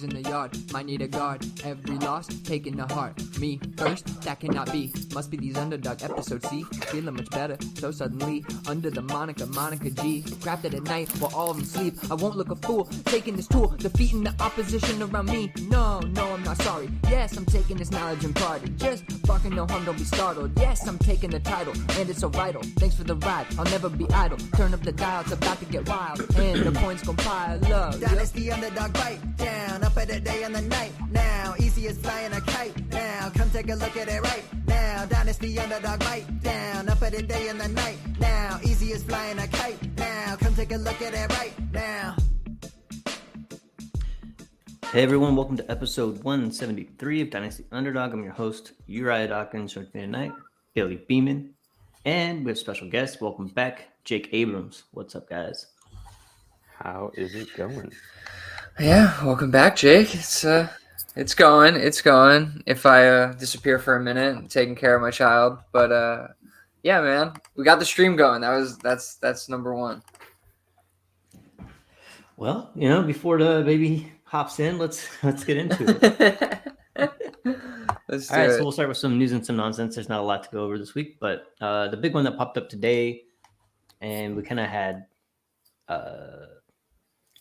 in the yard, might need a guard. Every loss, taking the heart. Me first, that cannot be. Must be these underdog episodes, see? Feeling much better, so suddenly. Under the Monica G. Grabbed it at night while all of them sleep. I won't look a fool, taking this tool. Defeating the opposition around me. No, I'm not sorry. Yes, I'm taking this knowledge and pride. Just barking no harm, don't be startled. Yes, I'm taking the title, and it's so vital. Thanks for the ride, I'll never be idle. Turn up the dial, it's about to get wild. And the points gon' pile up. Dynasty underdog bite down, up at the day and the night. Now, easy as flying a kite. Now, come take a look at it right now. Dynasty underdog bite down, up at the day and the night. Now, easy as flying a kite. Now, come take a look at it right now. Hey everyone, welcome to episode 173 of Dynasty Underdog. I'm your host, Uriah Dawkins, joined me tonight, Bailey Beeman, and we have special guests. Welcome back, Jake Abrams. What's up, guys? How is it going? Yeah, welcome back, Jake. It's going. If I disappear for a minute, I'm taking care of my child, but yeah, man, we got the stream going. That's number one. Well, before the baby hops in, let's get into it. Let's All do right, it. so we'll start with some news and some nonsense. There's not a lot to go over this week, but the big one that popped up today, and we kind of had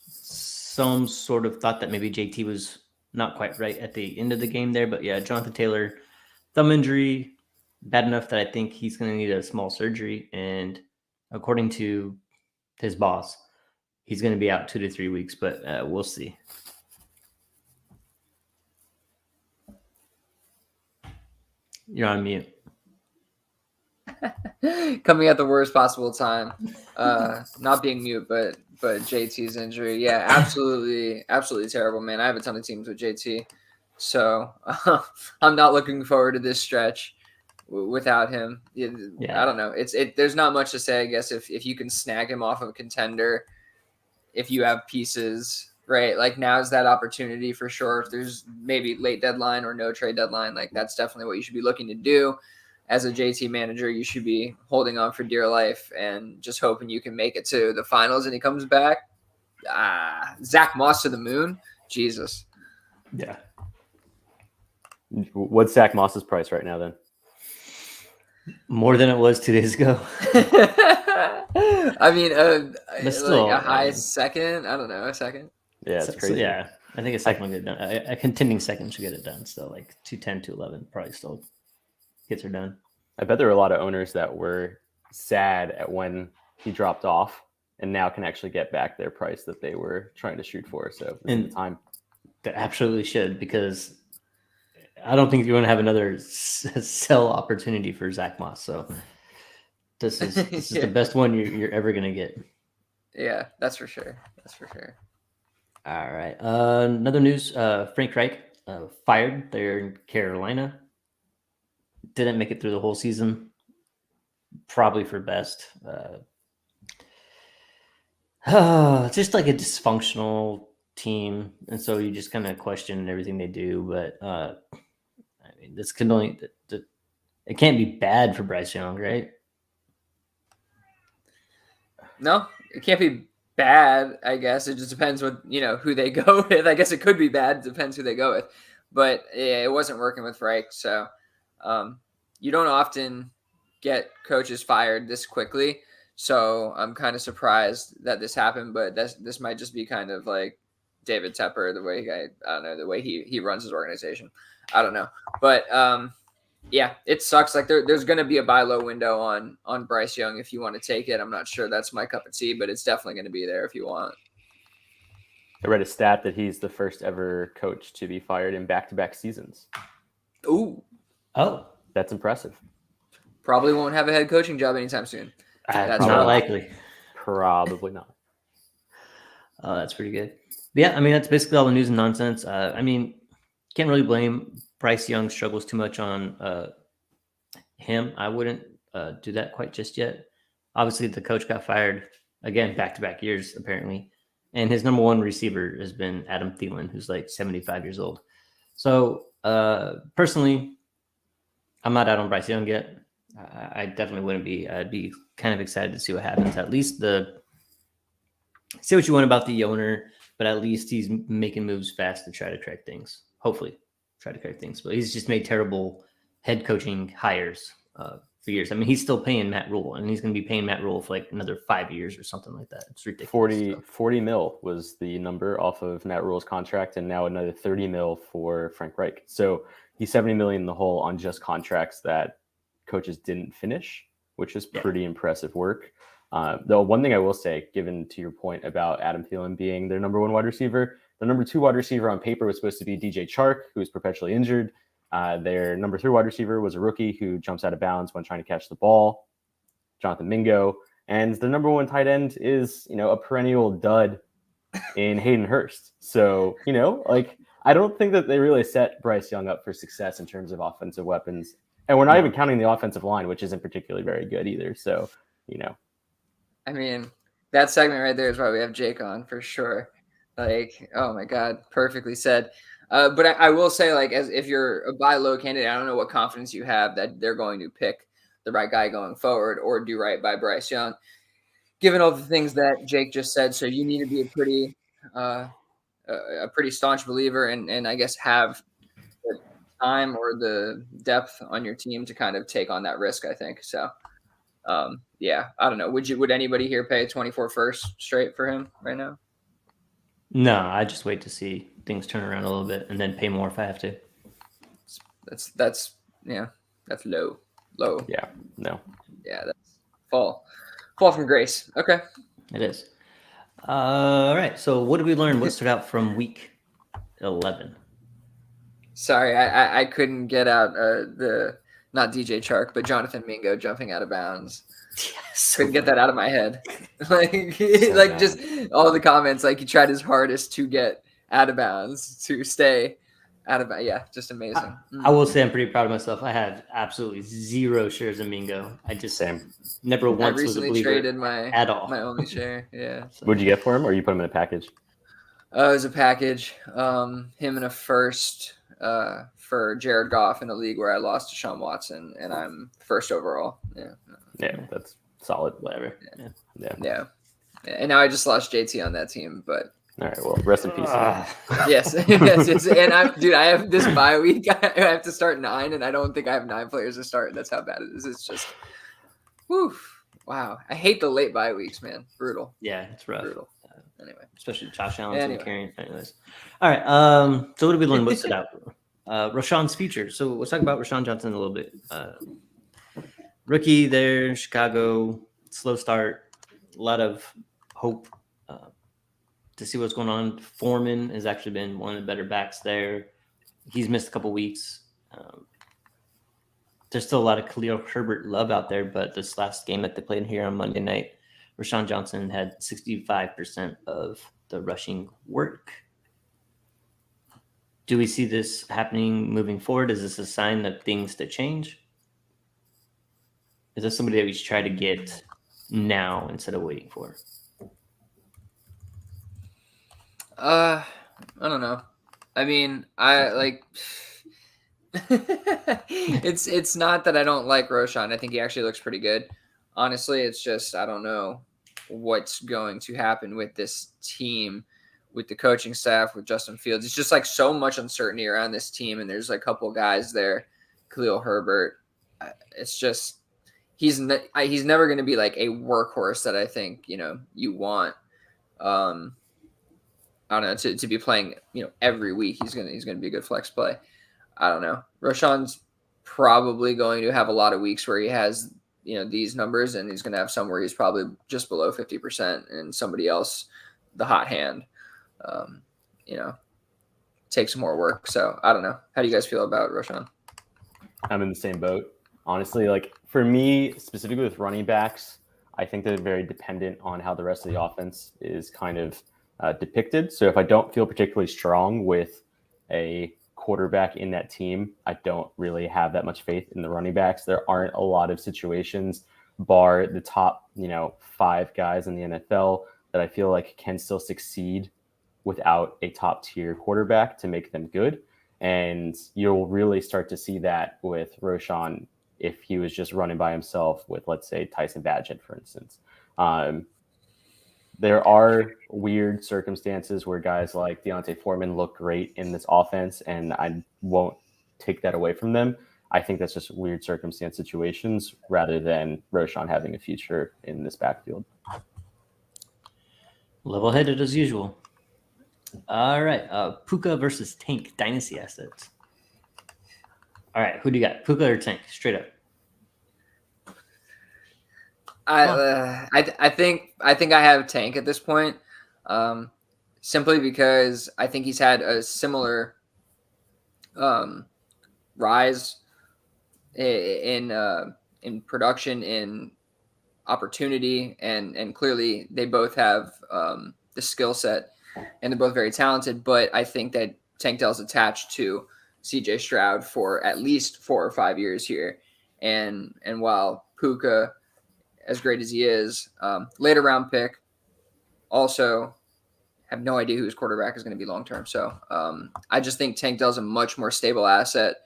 some sort of thought that maybe JT was not quite right at the end of the game there, but yeah, Jonathan Taylor, thumb injury, bad enough that I think he's going to need a small surgery, and according to his boss, he's going to be out 2 to 3 weeks, but we'll see. You're on mute. Coming at the worst possible time. Not being mute, but JT's injury. Yeah, absolutely terrible, man. I have a ton of teams with JT, so I'm not looking forward to this stretch without him. Yeah. I don't know. There's not much to say, I guess, if you can snag him off of a contender, if you have pieces, right? Like, now's that opportunity for sure. If there's maybe late deadline or no trade deadline, like, that's definitely what you should be looking to do. As a JT manager, you should be holding on for dear life and just hoping you can make it to the finals and he comes back. Zach Moss to the moon. Jesus. Yeah. What's Zach Moss's price right now then? More than it was 2 days ago. I mean, But still, like a high second. I don't know, a second. Yeah, it's crazy. So, yeah, I think a second will get it done. A contending second should get it done. Still, like 210, 211 probably still gets her done. I bet there are a lot of owners that were sad at when he dropped off and now can actually get back their price that they were trying to shoot for. So this is the time. They absolutely should, because I don't think you want to have another sell opportunity for Zach Moss. So this is Yeah. the best one you're ever going to get. Yeah, that's for sure. All right. Another news, Frank Reich fired there in Carolina. Didn't make it through the whole season. Probably for best. Just like a dysfunctional team. And so you just kind of question everything they do. But I mean, this can only, it can't be bad for Bryce Young, right? No, it can't be bad, I guess. It just depends what, who they go with. I guess it could be bad. It depends who they go with. But yeah, it wasn't working with Reich. So you don't often get coaches fired this quickly. So I'm kind of surprised that this happened. But this might just be kind of like David Tepper, the way he runs his organization. I don't know. But yeah, it sucks. Like there's going to be a buy low window on Bryce Young if you want to take it. I'm not sure that's my cup of tea, but it's definitely going to be there if you want. I read a stat that he's the first ever coach to be fired in back-to-back seasons. Ooh. Oh, That's impressive. Probably won't have a head coaching job anytime soon. That's not rough. likely. Probably not. Oh, that's pretty good. But yeah, I mean, that's basically all the news and nonsense. I mean, can't really blame Bryce Young struggles too much on him. I wouldn't do that quite just yet. Obviously, the coach got fired again, back-to-back years, apparently. And his number one receiver has been Adam Thielen, who's like 75 years old. So personally, I'm not out on Bryce Young yet. I definitely wouldn't be. I'd be kind of excited to see what happens. At least say what you want about the owner, but at least he's making moves fast to try to correct things. Hopefully, try to correct things. But he's just made terrible head coaching hires for years. I mean, he's still paying Matt Rule, and he's going to be paying Matt Rule for like another 5 years or something like that. It's ridiculous. 40 mil was the number off of Matt Rule's contract, and now another 30 mil for Frank Reich. So he's 70 million in the hole on just contracts that coaches didn't finish, which is pretty impressive work. Though one thing I will say, given to your point about Adam Thielen being their number one wide receiver, the number two wide receiver on paper was supposed to be DJ Chark, who is perpetually injured. Their number three wide receiver was a rookie who jumps out of bounds when trying to catch the ball, Jonathan Mingo. And the number one tight end is, a perennial dud in Hayden Hurst. So, I don't think that they really set Bryce Young up for success in terms of offensive weapons. And we're not even counting the offensive line, which isn't particularly very good either. So, I mean, that segment right there is why we have Jake on for sure. Like, oh my God, perfectly said. But I will say, like, as if you're a buy low candidate, I don't know what confidence you have that they're going to pick the right guy going forward or do right by Bryce Young, given all the things that Jake just said. So you need to be a pretty staunch believer and I guess have the time or the depth on your team to kind of take on that risk, I think. So, yeah, I don't know. Would anybody here pay 24 first straight for him right now? No, I just wait to see things turn around a little bit and then pay more if I have to. That's low. Yeah, no. Yeah, that's fall from grace. Okay. It is. All right. So what did we learn? What stood out from week 11? Sorry, I couldn't get out the not DJ Chark, but Jonathan Mingo jumping out of bounds. Couldn't get that out of my head. Just all the comments, like he tried his hardest to get out of bounds, to stay out of bounds. Yeah, just amazing. I will say I'm pretty proud of myself. I had absolutely 0 shares of Mingo. I just never once was a believer traded at all. my only share. Yeah. What'd you get for him, or you put him in a package? It was a package. Him and a first for Jared Goff in a league where I lost to Deshaun Watson, and I'm first overall. Yeah, that's solid. Whatever. Yeah. And now I just lost JT on that team, but all right. Well, rest in peace. yes. And I have this bye week. I have to start 9, and I don't think I have 9 players to start. That's how bad it is. It's just, whew, wow. I hate the late bye weeks, man. Brutal. Yeah, it's rough. Brutal. Anyway, especially Josh Allen carrying. Anyways, all right. So what did we learn? What stood out? Rashawn's future. So let's talk about Rashawn Johnson a little bit. Rookie there, Chicago, slow start, a lot of hope to see what's going on. Foreman has actually been one of the better backs there. He's missed a couple weeks. There's still a lot of Khalil Herbert love out there, but this last game that they played here on Monday night, Rashawn Johnson had 65% of the rushing work. Do we see this happening moving forward? Is this a sign that things to change? Is this somebody that we should try to get now instead of waiting for? I don't know. I mean, I like it's not that I don't like Roshan. I think he actually looks pretty good. Honestly, it's just I don't know what's going to happen with this team, with the coaching staff, with Justin Fields. It's just like so much uncertainty around this team, and there's a couple guys there, Khalil Herbert. It's just he's never going to be like a workhorse that I think you want. I don't know to be playing every week. He's gonna be a good flex play. I don't know. Rashawn's probably going to have a lot of weeks where he has these numbers, and he's going to have some where he's probably just below 50%, and somebody else, the hot hand, takes more work. So I don't know. How do you guys feel about Rashawn? I'm in the same boat. Honestly, like for me, specifically with running backs, I think they're very dependent on how the rest of the offense is kind of depicted. So if I don't feel particularly strong with a quarterback in that team, I don't really have that much faith in the running backs. There aren't a lot of situations, bar the top 5 guys in the NFL, that I feel like can still succeed without a top tier quarterback to make them good. And you'll really start to see that with Roshan if he was just running by himself with, let's say, Tyson Bagent, for instance. there are weird circumstances where guys like Deontay Foreman look great in this offense, and I won't take that away from them. I think that's just weird circumstance situations rather than Roshan having a future in this backfield. Level-headed as usual. All right, Puka versus Tank dynasty assets. All right, who do you got, Puka or Tank? Straight up. I think I have Tank at this point, simply because I think he's had a similar rise in production, in opportunity, and clearly they both have the skill set, and they're both very talented. But I think that Tank Dell's attached to CJ Stroud for at least 4 or 5 years here, and while Puka, as great as he is, later round pick, also have no idea who his quarterback is going to be long term. So I just think Tank Dell's a much more stable asset,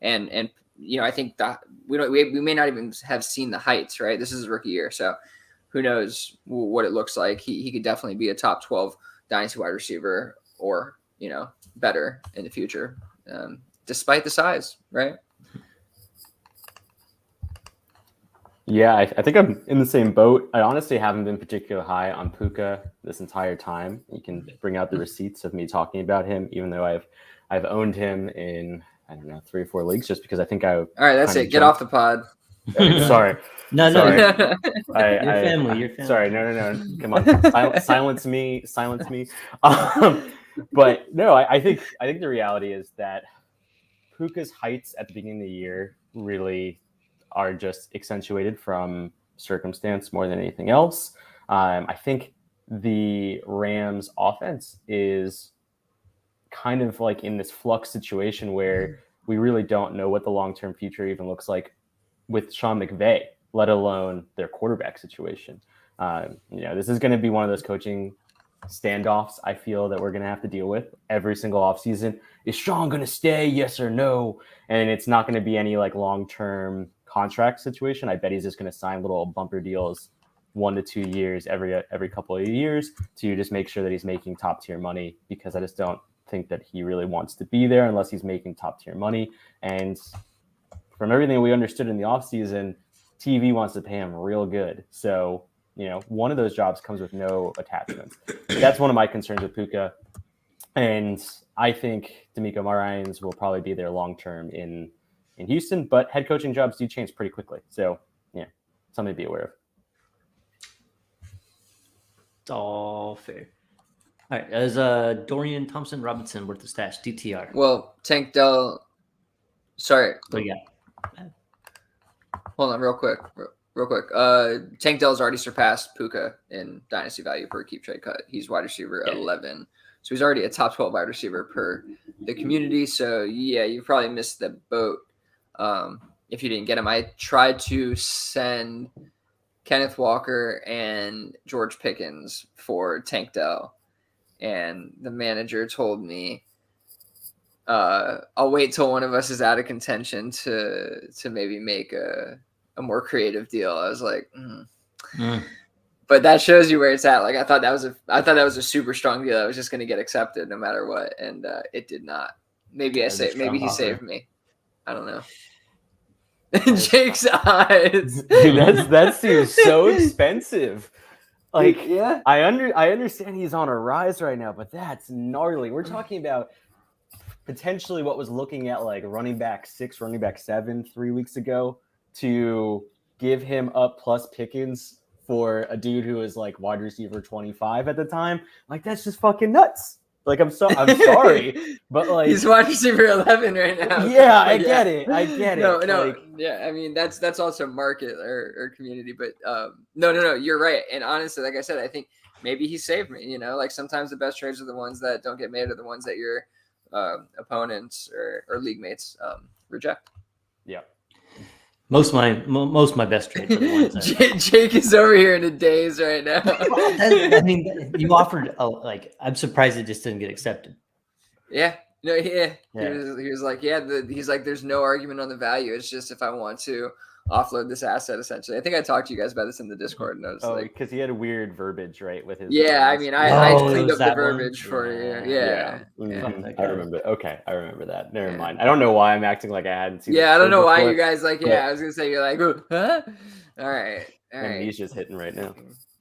and I think that we may not even have seen the heights. Right, this is his rookie year, so who knows what it looks like. He could definitely be a top 12 dynasty wide receiver, or better in the future, despite the size. Right. Yeah, I think I'm in the same boat. I honestly haven't been particularly high on Puka this entire time. You can bring out the receipts of me talking about him, even though I've owned him in, I don't know, 3 or 4 leagues, just because I think All right, that's it. Get off the pod. Sorry. No, Sorry. Your family. Sorry, no. Come on, silence me. But no, I think the reality is that Puka's heights at the beginning of the year really are just accentuated from circumstance more than anything else. I think the Rams offense is kind of like in this flux situation where we really don't know what the long-term future even looks like with Sean McVay, let alone their quarterback situation. This is going to be one of those coaching standoffs I feel that we're going to have to deal with every single offseason. Is Sean going to stay? Yes or no? And it's not going to be any like long-term contract situation. I bet he's just going to sign little bumper deals 1 to 2 years every couple of years to just make sure that he's making top tier money, because I just don't think that he really wants to be there unless he's making top tier money. And from everything we understood in the offseason, TV wants to pay him real good. So, one of those jobs comes with no attachments. That's one of my concerns with Puka. And I think D'Amico Ryans will probably be there long term in Houston, but head coaching jobs do change pretty quickly. So, something to be aware of. It's all fair. All right, as Dorian Thompson-Robinson worth the stash, DTR. Well, Tank Dell. Sorry. What do you got? Hold on, real quick. Tank Dell's already surpassed Puka in dynasty value per keep trade cut. He's wide receiver 11. So he's already a top 12 wide receiver per the community. So, yeah, you probably missed the boat if you didn't get him. I tried to send Kenneth Walker and George Pickens for Tank Dell, and the manager told me, I'll wait till one of us is out of contention to maybe make a more creative deal. I was like, But that shows you where it's at. Like I thought that was a super strong deal. I was just going to get accepted no matter what, and it did not. Maybe he saved me. I don't know. Jake's eyes. Dude, that seems so expensive. Like, yeah, I understand he's on a rise right now, but that's gnarly. We're talking about potentially what was looking at like running back 6, running back 7 3 weeks ago, to give him up plus Pickens for a dude who was like wide receiver 25 at the time. Like, that's just fucking nuts. Like, I'm sorry, but like he's wide receiver 11 right now. Yeah, I get it. No, like, yeah. I mean, that's also market or community, but no. You're right. And honestly, like I said, I think maybe he saved me. Like sometimes the best trades are the ones that don't get made, or the ones that your opponents or league mates reject. Yeah. Most of my best trades are the ones that... Jake is over here in a daze right now. I mean, you offered I'm surprised it just didn't get accepted. Yeah. No. Yeah. He was like, he's like, there's no argument on the value. It's just if I want to offload this asset. Essentially, I think I talked to you guys about this in the Discord, and I was Oh, like, because he had a weird verbiage, right, with his. yeah, I last- mean, Oh, I it cleaned was up the that one? verbiage for you. Yeah. Yeah, Mhm. Fuck that I guy. remember. Okay, I remember that. Never Yeah. mind. I don't know why I'm acting like I hadn't seen. Yeah, this I don't know why before. you guys like. but- Yeah, I was gonna say you're like, "Ooh, huh? All right, all right. Amnesia's hitting right now.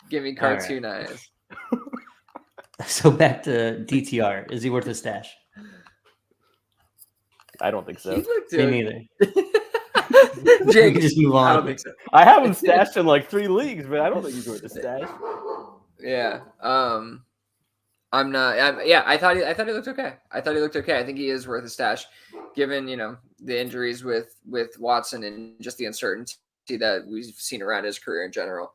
Give me All right. cartoon eyes. So back to DTR. Is he worth a stash? I don't think so. He looked Me good. neither. We Jake, can just move I on. don't think so. I have him stashed in like 3 leagues, but I don't think he's worth a stash. Yeah. I'm not. Yeah, I thought he looked okay. I think he is worth a stash, given the injuries with Watson and just the uncertainty that we've seen around his career in general.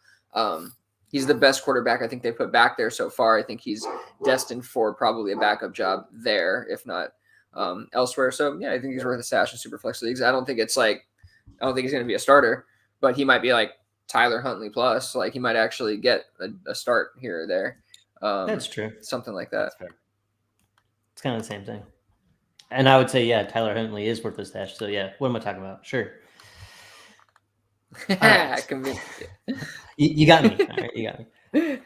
He's the best quarterback I think they put back there so far. I think he's destined for probably a backup job there, if not elsewhere. So yeah, I think he's worth a stash in Superflex leagues. I don't think he's going to be a starter, but he might be like Tyler Huntley plus. Like he might actually get a start here or there. That's true. Something like that. That's fair. It's kind of the same thing. And I would say, yeah, Tyler Huntley is worth a stash. So yeah, what am I talking about? Sure. right. Convinced You got me. All right, you got me. you.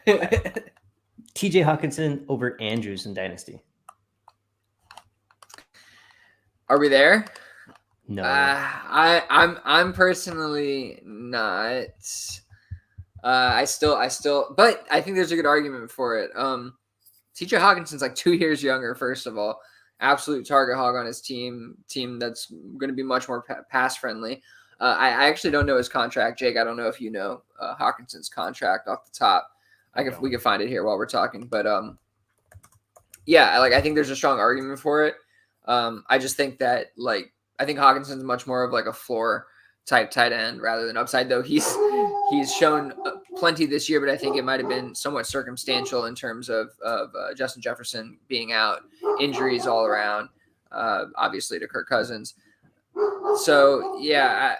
TJ Hawkinson over Andrews in Dynasty. Are we there? No. I'm personally not. I still, but I think there's a good argument for it. TJ Hawkinson's like 2 years younger. First of all, absolute target hog on his team that's going to be much more pass friendly. I actually don't know his contract, Jake. I don't know if you know Hawkinson's contract off the top. We can find it here while we're talking, but yeah, I think there's a strong argument for it. I just think that I think Hawkinson's much more of like a floor type tight end rather than upside, though he's shown plenty this year, but I think it might have been somewhat circumstantial in terms of Justin Jefferson being out, injuries all around, obviously to Kirk Cousins. So yeah,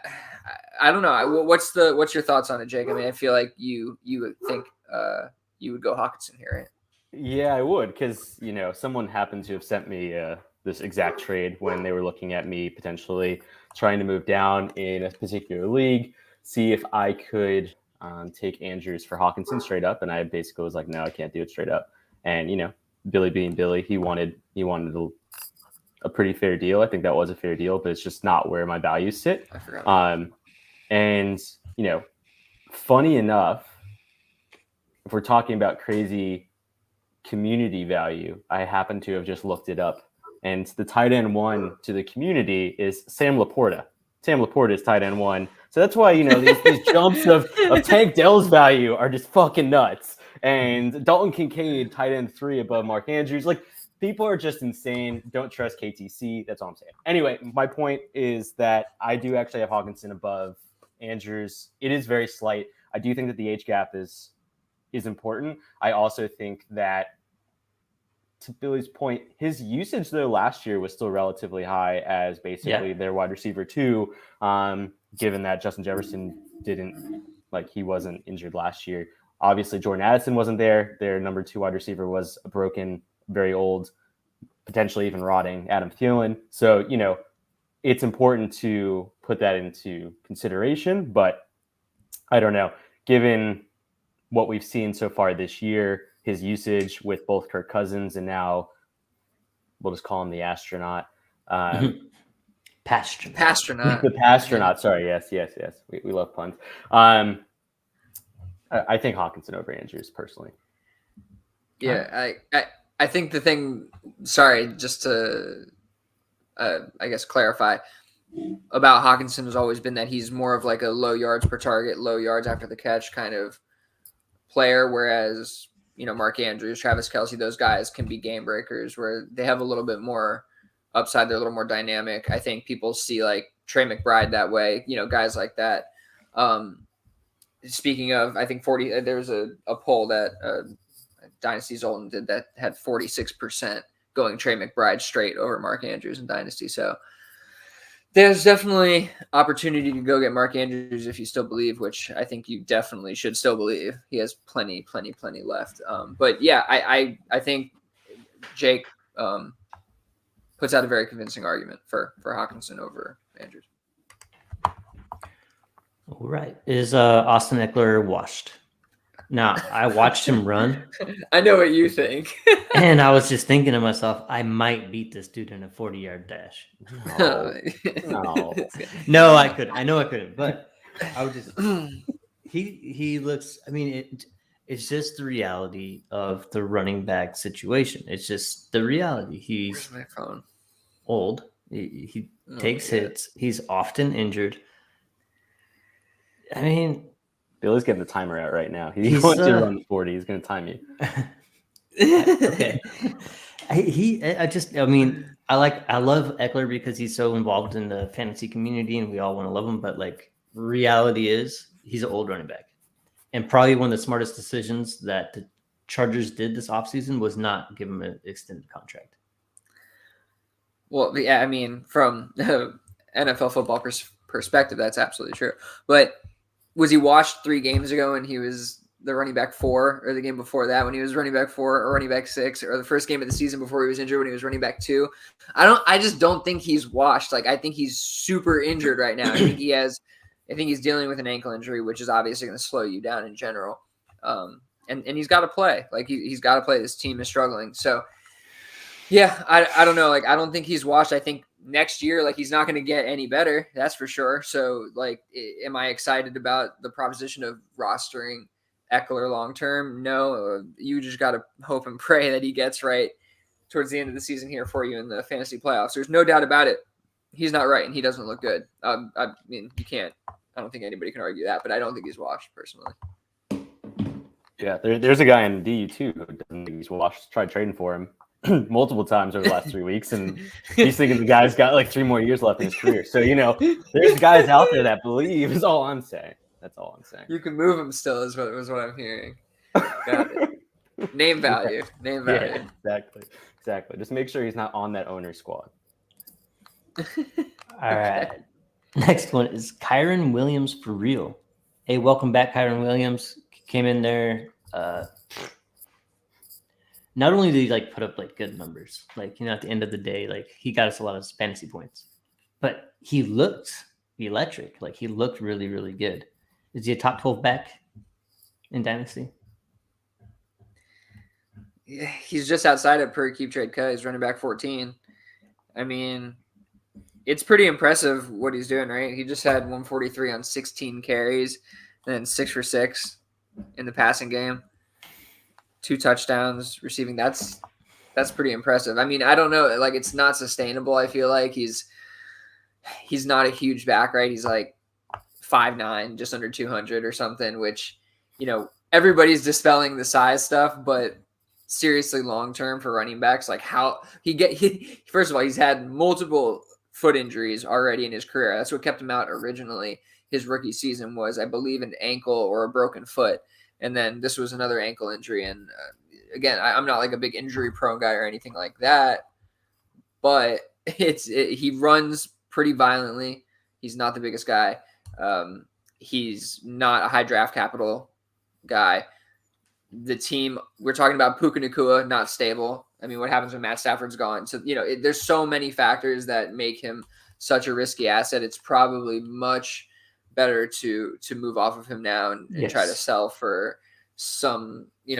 I don't know. What's your thoughts on it, Jake? I mean, I feel like you would think you would go Hawkinson here, right? Yeah, I would, because someone happened to have sent me this exact trade when they were looking at me potentially trying to move down in a particular league, see if I could take Andrews for Hawkinson straight up, and I basically was like, no, I can't do it straight up. And Billy being Billy, he wanted a pretty fair deal. I think that was a fair deal, but it's just not where my values sit. I forgot. And funny enough, if we're talking about crazy community value, I happen to have just looked it up, and the tight end 1 to the community is Sam Laporta. Sam Laporta is tight end 1, so that's why these jumps of Tank Dell's value are just fucking nuts. And Dalton Kincaid, tight end 3 above Mark Andrews. Like, people are just insane. Don't trust KTC. That's all I'm saying. Anyway, my point is that I do actually have Hawkinson above Andrews. It is very slight. I do think that the age gap is important. I also think that, to Billy's point, his usage though last year was still relatively high as basically their wide receiver 2, given that Justin Jefferson he wasn't injured last year. Obviously, Jordan Addison wasn't there. Their number 2 wide receiver was a broken, very old, potentially even rotting Adam Thielen. So, it's important to put that into consideration, but I don't know. Given what we've seen so far this year, his usage with both Kirk Cousins and now we'll just call him the astronaut. Pastronaut. The Pastronaut. Sorry. Yes. We love puns. I think Hawkinson over Andrews personally. Yeah, I think the thing. Sorry, just to I guess clarify about Hawkinson has always been that he's more of like a low yards per target, low yards after the catch kind of player, whereas Mark Andrews, Travis Kelce, those guys can be game breakers where they have a little bit more upside. They're a little more dynamic. I think people see like Trey McBride that way, guys like that. Speaking of, I think there was a poll that Dynasty Zoltan did that had 46% going Trey McBride straight over Mark Andrews in Dynasty. So there's definitely opportunity to go get Mark Andrews if you still believe, which I think you definitely should still believe. He has plenty left. But yeah, I think Jake puts out a very convincing argument for Hawkinson over Andrews. All right. Is Austin Eckler washed? Now, I watched him run, I know what you think. and I was just thinking to myself, I might beat this dude in a 40-yard dash. No. No, I couldn't. I know I couldn't, but I would just he looks, I mean, it's just the reality of the running back situation. It's just the reality. He's Where's my phone? old. He Oh takes my God. hits. He's often injured. I mean, Billy's getting the timer out right now. He's He's, going to run 40. He's going to time you. okay. I mean, I love Eckler because he's so involved in the fantasy community and we all want to love him. But like, reality is he's an old running back. And probably one of the smartest decisions that the Chargers did this offseason was not give him an extended contract. Well, yeah, I mean, from NFL football perspective, that's absolutely true. But was he washed 3 games ago and he was the running back 4, or the game before that when he was running back 4 or running back 6, or the first game of the season before he was injured when he was running back 2? I just don't think he's washed. Like, I think he's super injured right now. I think he's dealing with an ankle injury, which is obviously going to slow you down in general. And he's got to play. Like, he's got to play. This team is struggling. So, yeah, I don't know. Like, I don't think he's washed. I think next year, like, he's not going to get any better. That's for sure. So, like, am I excited about the proposition of rostering Eckler long term? No. You just got to hope and pray that he gets right towards the end of the season here for you in the fantasy playoffs. There's no doubt about it. He's not right, and he doesn't look good. I mean, you can't. I don't think anybody can argue that, but I don't think he's washed personally. Yeah, there's a guy in DU too who doesn't think he's washed. Tried trading for him multiple times over the last 3 weeks, and he's thinking the guy's got like 3 more years left in his career. So, there's guys out there that believe, is all I'm saying. That's all I'm saying. You can move him still, is what I'm hearing. Got it. Name value. Name value. Yeah, exactly. Just make sure he's not on that owner squad. All right. Next one is Kyron Williams for real. Hey, welcome back, Kyron Williams. Came in there. Not only did he like put up like good numbers, like at the end of the day, like he got us a lot of fantasy points, but he looked electric. Like he looked really, really good. Is he a top 12 back in Dynasty? Yeah, he's just outside of per keep trade cut. He's running back 14. I mean, it's pretty impressive what he's doing, right? He just had 143 on 16 carries, and then 6 for 6 in the passing game. 2 touchdowns receiving. That's pretty impressive. I mean, I don't know. Like, it's not sustainable. I feel like he's not a huge back, right? He's like 5'9", just under 200 or something, which, everybody's dispelling the size stuff, but seriously long-term for running backs, like how first of all, he's had multiple foot injuries already in his career. That's what kept him out originally. His rookie season was, I believe, an ankle or a broken foot. And then this was another ankle injury. And again, I'm not like a big injury prone guy or anything like that, but he runs pretty violently. He's not the biggest guy. He's not a high draft capital guy. The team, we're talking about Puka Nacua, not stable. I mean, what happens when Matt Stafford's gone? So, there's so many factors that make him such a risky asset. It's probably much better to move off of him now and try to sell for some, I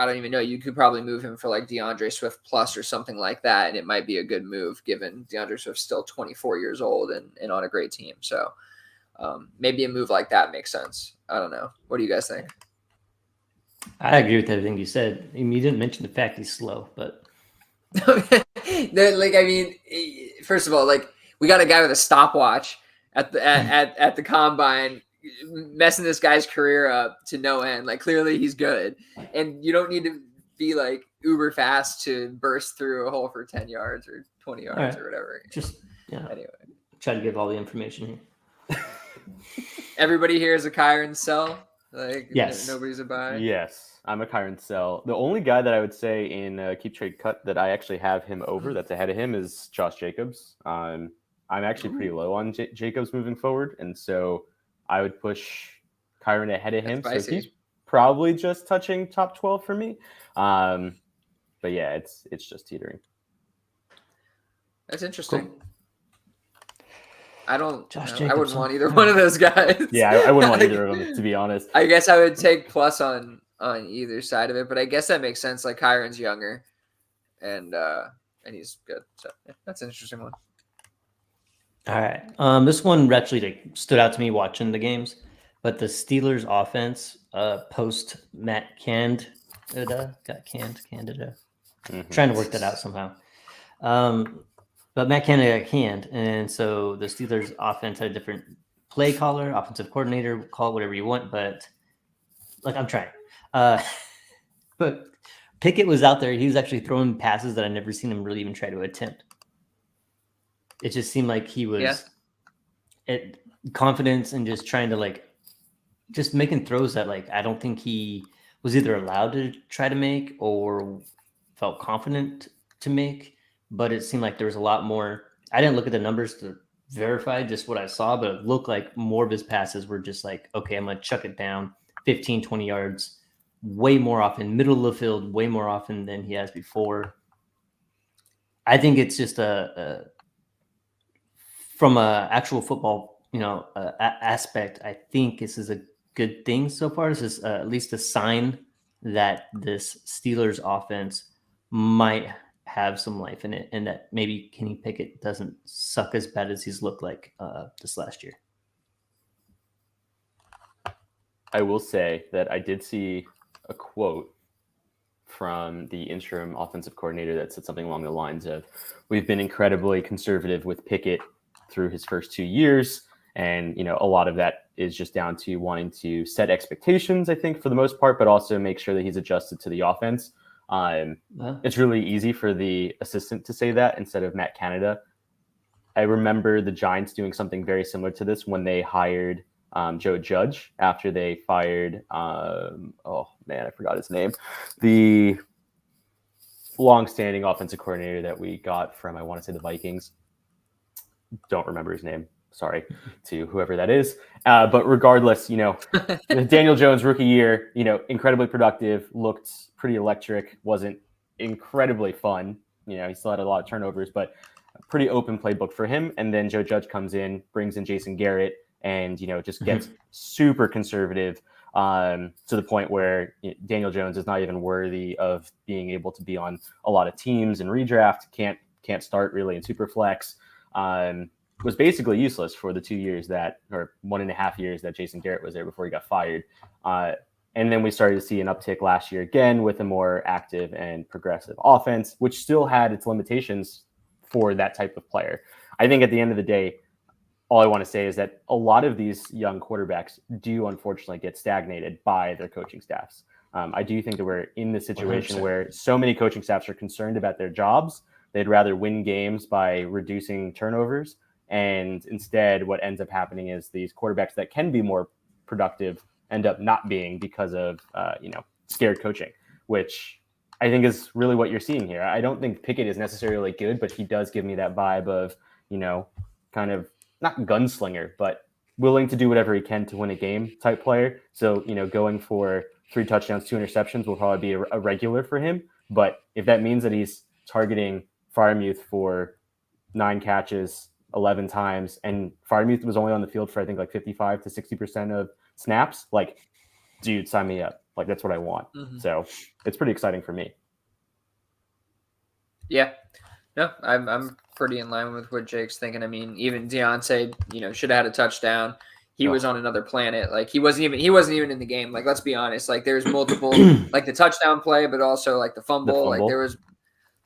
don't even know. You could probably move him for like DeAndre Swift plus or something like that. And it might be a good move given DeAndre Swift's still 24 years old and on a great team. So maybe a move like that makes sense. I don't know. What do you guys think? I agree with everything you said. I mean, you didn't mention the fact he's slow, but first of all, like we got a guy with a stopwatch at the combine, messing this guy's career up to no end. Like clearly he's good, and you don't need to be like uber fast to burst through a hole for 10 yards or 20 yards or whatever. Just anyway, try to give all the information here. Everybody here is a Kyron sell. Like, yes. Nobody's a buy. Yes, I'm a Kyron sell. The only guy that I would say in keep trade cut that I actually have him over, that's ahead of him, is Josh Jacobs. I'm actually pretty low on Jacobs moving forward, and so I would push Kyron ahead of him. So he's probably just touching top 12 for me. But yeah, it's just teetering. That's interesting. Cool. I don't. Josh I wouldn't Jacobson. want either one of those guys. Yeah, I wouldn't want either of them, to be honest. I guess I would take plus on either side of it, but I guess that makes sense. Like Kyron's younger, and he's good. So yeah, that's an interesting one. All right. This one actually like stood out to me watching the games, but the Steelers offense post Matt Candida got Candida. Trying to work that out somehow. But Matt Canada got canned, and so the Steelers offense had a different play caller, offensive coordinator, call it whatever you want, but like I'm trying. But Pickett was out there. He was actually throwing passes that I've never seen him really even try to attempt. It just seemed like he was at confidence and just trying to like just making throws that like I don't think he was either allowed to try to make or felt confident to make. But it seemed like there was a lot more. I didn't look at the numbers to verify just what I saw, but it looked like more of his passes were just like, okay, I'm going to chuck it down 15, 20 yards, way more often, middle of the field, way more often than he has before. I think it's just from a actual football, aspect, I think this is a good thing so far. This is at least a sign that this Steelers offense might have some life in it, and that maybe Kenny Pickett doesn't suck as bad as he's looked like this last year. I will say that I did see a quote from the interim offensive coordinator that said something along the lines of, "We've been incredibly conservative with Pickett through his first 2 years." And, a lot of that is just down to wanting to set expectations, I think, for the most part, but also make sure that he's adjusted to the offense. It's really easy for the assistant to say that instead of Matt Canada. I remember the Giants doing something very similar to this when they hired Joe Judge after they fired, I forgot his name, the longstanding offensive coordinator that we got from, I want to say, the Vikings. Don't remember his name. Sorry to whoever that is. But regardless, Daniel Jones rookie year, incredibly productive, looked pretty electric, wasn't incredibly fun. He still had a lot of turnovers, but a pretty open playbook for him. And then Joe Judge comes in, brings in Jason Garrett, and, just gets super conservative to the point where Daniel Jones is not even worthy of being able to be on a lot of teams and redraft, can't start really in super flex. Was basically useless for the 2 years or 1.5 years that Jason Garrett was there before he got fired. And then we started to see an uptick last year again with a more active and progressive offense, which still had its limitations for that type of player. I think at the end of the day, all I want to say is that a lot of these young quarterbacks do unfortunately get stagnated by their coaching staffs. I do think that we're in this situation 100%. where so many coaching staffs are concerned about their jobs. They'd rather win games by reducing turnovers. And instead, what ends up happening is these quarterbacks that can be more productive end up not being because of, scared coaching, which I think is really what you're seeing here. I don't think Pickett is necessarily good, but he does give me that vibe of, kind of not gunslinger, but willing to do whatever he can to win a game type player. So, going for 3 touchdowns, 2 interceptions will probably be a regular for him. But if that means that he's targeting Freiermuth for 9 catches, 11 times, and Freiermuth was only on the field for I think like 55 to 60% of snaps, like, dude, sign me up. Like, that's what I want. Mm-hmm. So it's pretty exciting for me. Yeah, no, I'm pretty in line with what Jake's thinking. I mean, even Deontay, should have had a touchdown. He was on another planet. Like, he wasn't even in the game. Like, let's be honest. Like, there's multiple, like the touchdown play, but also like the fumble. Like,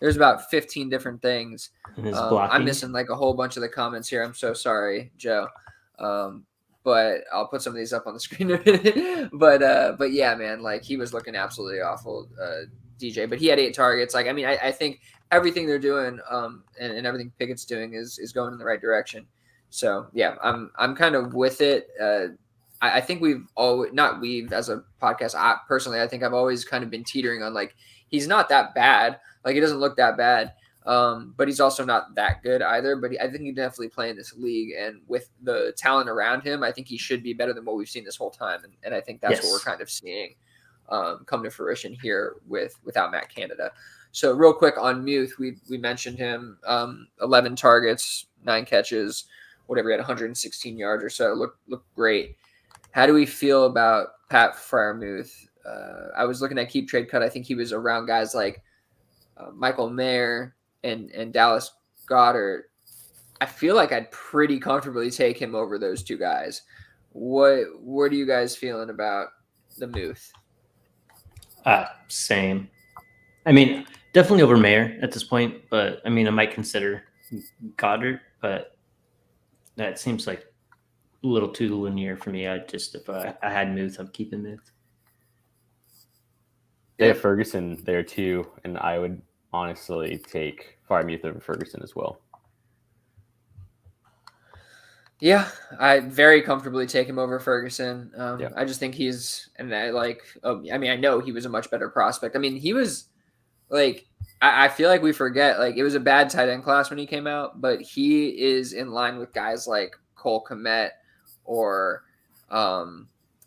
there's about 15 different things. I'm missing like a whole bunch of the comments here. I'm so sorry, Joe. But I'll put some of these up on the screen in a minute. But yeah, man, like, he was looking absolutely awful, DJ. But he had 8 targets. Like, I mean, I think everything they're doing, and everything Pickett's doing is going in the right direction. So yeah, I'm kind of with it. I think not we've as a podcast. I think I've always kind of been teetering on, like, he's not that bad. Like, he doesn't look that bad. But he's also not that good either. But I think he definitely play in this league, and with the talent around him, I think he should be better than what we've seen this whole time. And I think that's what we're kind of seeing come to fruition here without Matt Canada. So real quick on Muth, we mentioned him, 11 targets, 9 catches. whatever, he had 116 yards or so. Looked great. How do we feel about Pat Freiermuth? I was looking at Keep Trade Cut. I think he was around guys like Michael Mayer and Dallas Goedert. I feel like I'd pretty comfortably take him over those two guys. What are you guys feeling about the Muth? Same. I mean, definitely over Mayer at this point, but I mean, I might consider Goddard, but that seems like a little too linear for me. If I had Muth, I'm keeping Muth. They have Ferguson there too, and I would honestly take Freiermuth over Ferguson as well. Yeah, I very comfortably take him over Ferguson. Yeah. I just think I know he was a much better prospect. I mean, he was like, I feel like we forget, like, it was a bad tight end class when he came out, but he is in line with guys like Cole Kmet or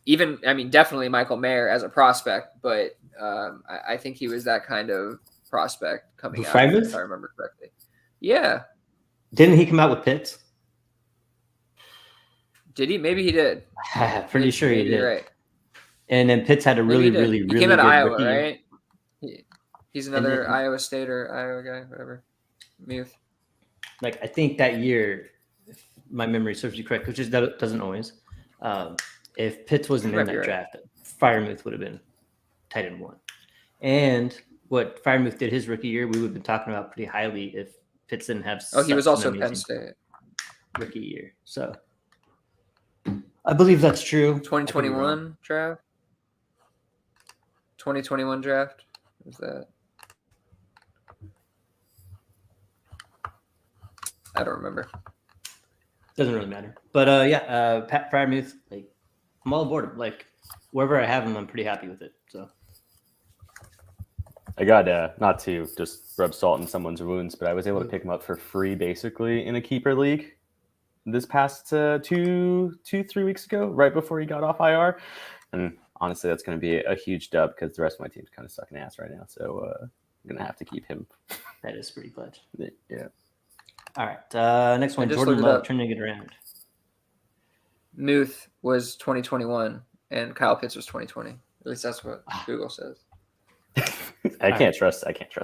definitely Michael Mayer as a prospect, but I think he was that kind of prospect coming out, if I remember correctly. Yeah. Didn't he come out with Pitts? Did he? Maybe he did. Pretty sure he did. Right. And then Pitts had a really he came out of Iowa, rookie. right? He's another Iowa State or Iowa guy, whatever. Muth. Like, I think that year, if my memory serves you correct, which doesn't always. If Pitts wasn't in that draft, Freiermuth would have been tight end 1. And what Freiermuth did his rookie year, we would have been talking about pretty highly if Pitts didn't have. He was also Penn State rookie year. So I believe that's true. 2021 draft. 2021 draft. Is that? I don't remember. Doesn't really matter. But Pat Freiermuth, like, I'm all aboard him. Like, wherever I have him, I'm pretty happy with it. So I got not to just rub salt in someone's wounds, but I was able to pick him up for free basically in a keeper league this past 2-3 weeks ago, right before he got off IR. And honestly, that's going to be a huge dub because the rest of my team's kind of sucking ass right now. So I'm going to have to keep him. That is pretty clutch. Yeah. All right. Next one, Jordan Love, turning it around. Muth was 2021 and Kyle Pitts was 2020. At least that's what Google says. I can't trust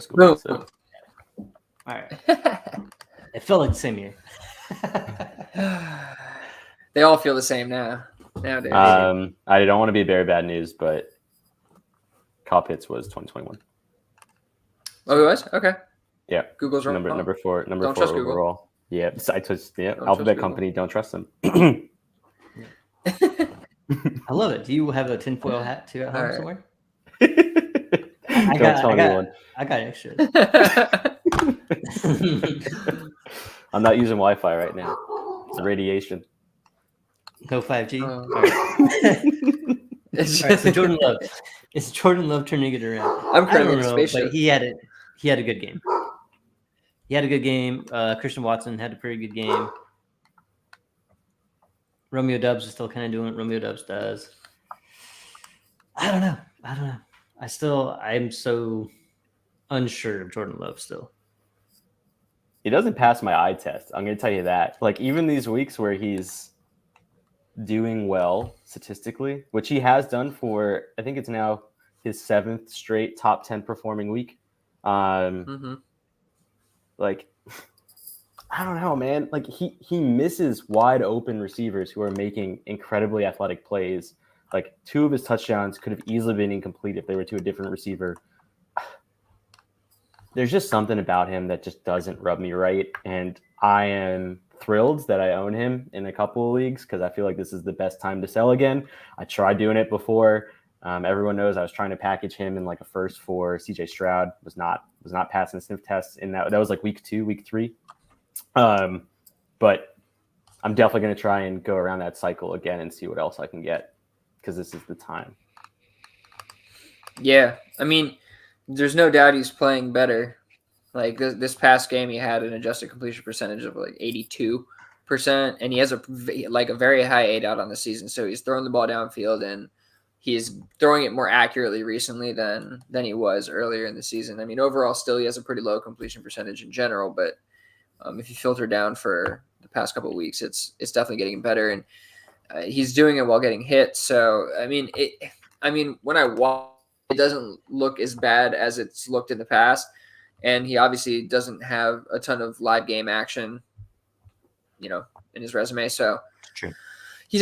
Google. No. So. All right. It felt like the same year. They all feel the same nowadays. I don't want to be very bad news, but Kyle Pitts was 2021. Oh, he was? Okay. Yeah. Google's wrong. Number four Don't overall. Google. Yeah. Alphabet Company. Don't trust them. I love it. Do you have a tinfoil hat too at home somewhere? Don't tell anyone. I got extra. I'm not using Wi-Fi right now. It's radiation. No 5G. Oh. All right, so Jordan Love. Is Jordan Love turning it around? I'm currently in a spaceship. But he had a good game. He had a good game. Christian Watson had a pretty good game. Romeo Dubs is still kind of doing what Romeo Dubs does. I don't know. I'm so unsure of Jordan Love still. He doesn't pass my eye test. I'm going to tell you that. Like, even these weeks where he's doing well statistically, which he has done for, I think it's now his 7th straight top 10 performing week. Like, I don't know, man. Like, he misses wide open receivers who are making incredibly athletic plays. Like, 2 of his touchdowns could have easily been incomplete if they were to a different receiver. There's just something about him that just doesn't rub me right. And I am thrilled that I own him in a couple of leagues because I feel like this is the best time to sell again. I tried doing it before. Everyone knows I was trying to package him in like a first for CJ Stroud. Was not passing sniff tests in that. That was like week 2, week 3. But I'm definitely going to try and go around that cycle again and see what else I can get because this is the time. Yeah, I mean, there's no doubt he's playing better. Like this past game, he had an adjusted completion percentage of like 82%, and he has a very high 8 out on the season. So he's throwing the ball downfield, and he's throwing it more accurately recently than he was earlier in the season. I mean, overall, still he has a pretty low completion percentage in general, but if you filter down for the past couple of weeks. It's definitely getting better, and he's doing it while getting hit. So I mean, when I watch, it doesn't look as bad as it's looked in the past, and he obviously doesn't have a ton of live game action, in his resume. So True.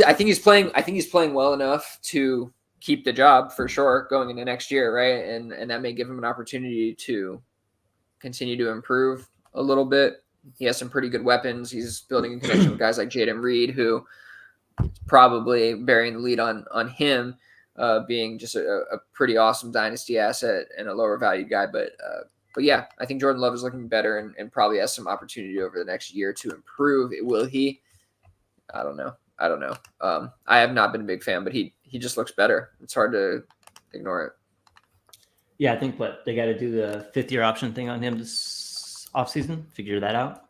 I think he's playing well enough to keep the job for sure going into next year, right? And that may give him an opportunity to continue to improve a little bit. He has some pretty good weapons. He's building a connection with guys like Jaden Reed, who is probably bearing the lead on him being just a pretty awesome dynasty asset and a lower valued guy. But yeah, I think Jordan Love is looking better and probably has some opportunity over the next year to improve. Will he? I don't know. I have not been a big fan, but he just looks better. It's hard to ignore it. Yeah, I think they got to do the 5th-year option thing on him this offseason, figure that out.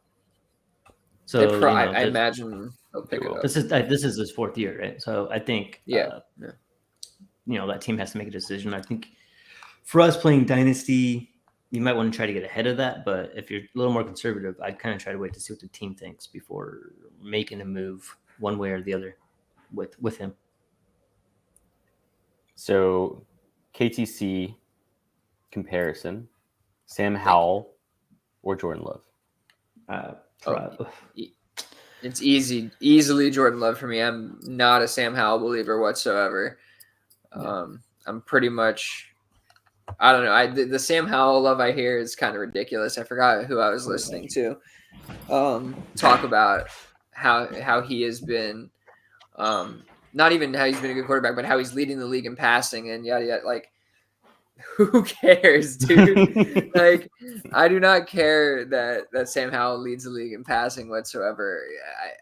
So I imagine they'll pick it up. This is his 4th year, right? So I think yeah. That team has to make a decision. I think for us playing Dynasty, you might want to try to get ahead of that. But if you're a little more conservative, I'd kind of try to wait to see what the team thinks before making a move one way or the other with him. So KTC comparison, Sam Howell or Jordan Love? It's easily Jordan Love for me. I'm not a Sam Howell believer whatsoever. I'm pretty much, I don't know. The Sam Howell love I hear is kind of ridiculous. I forgot who I was listening to talk about how he has been, not even how he's been a good quarterback, but how he's leading the league in passing and yada yada. Like, who cares, dude? Like, I do not care that Sam Howell leads the league in passing whatsoever.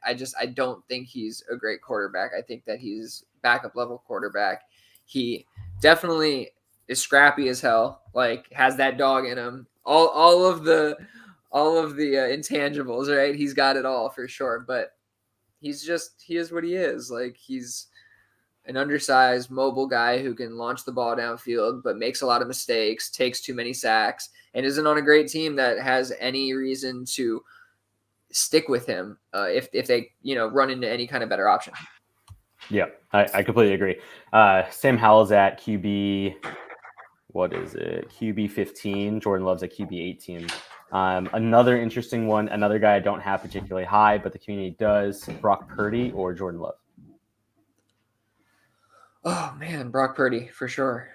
I don't think he's a great quarterback. I think that he's backup level quarterback. He definitely is scrappy as hell. Like, has that dog in him. All of the intangibles, right? He's got it all for sure. But he is what he is. Like, he's an undersized mobile guy who can launch the ball downfield, but makes a lot of mistakes, takes too many sacks, and isn't on a great team that has any reason to stick with him if they run into any kind of better option. Yeah, I completely agree. Sam Howell's at QB, what is it? QB 15. Jordan Love's at QB 18. Another interesting one, another guy I don't have particularly high, but the community does, Brock Purdy or Jordan Love? Oh man, Brock Purdy for sure.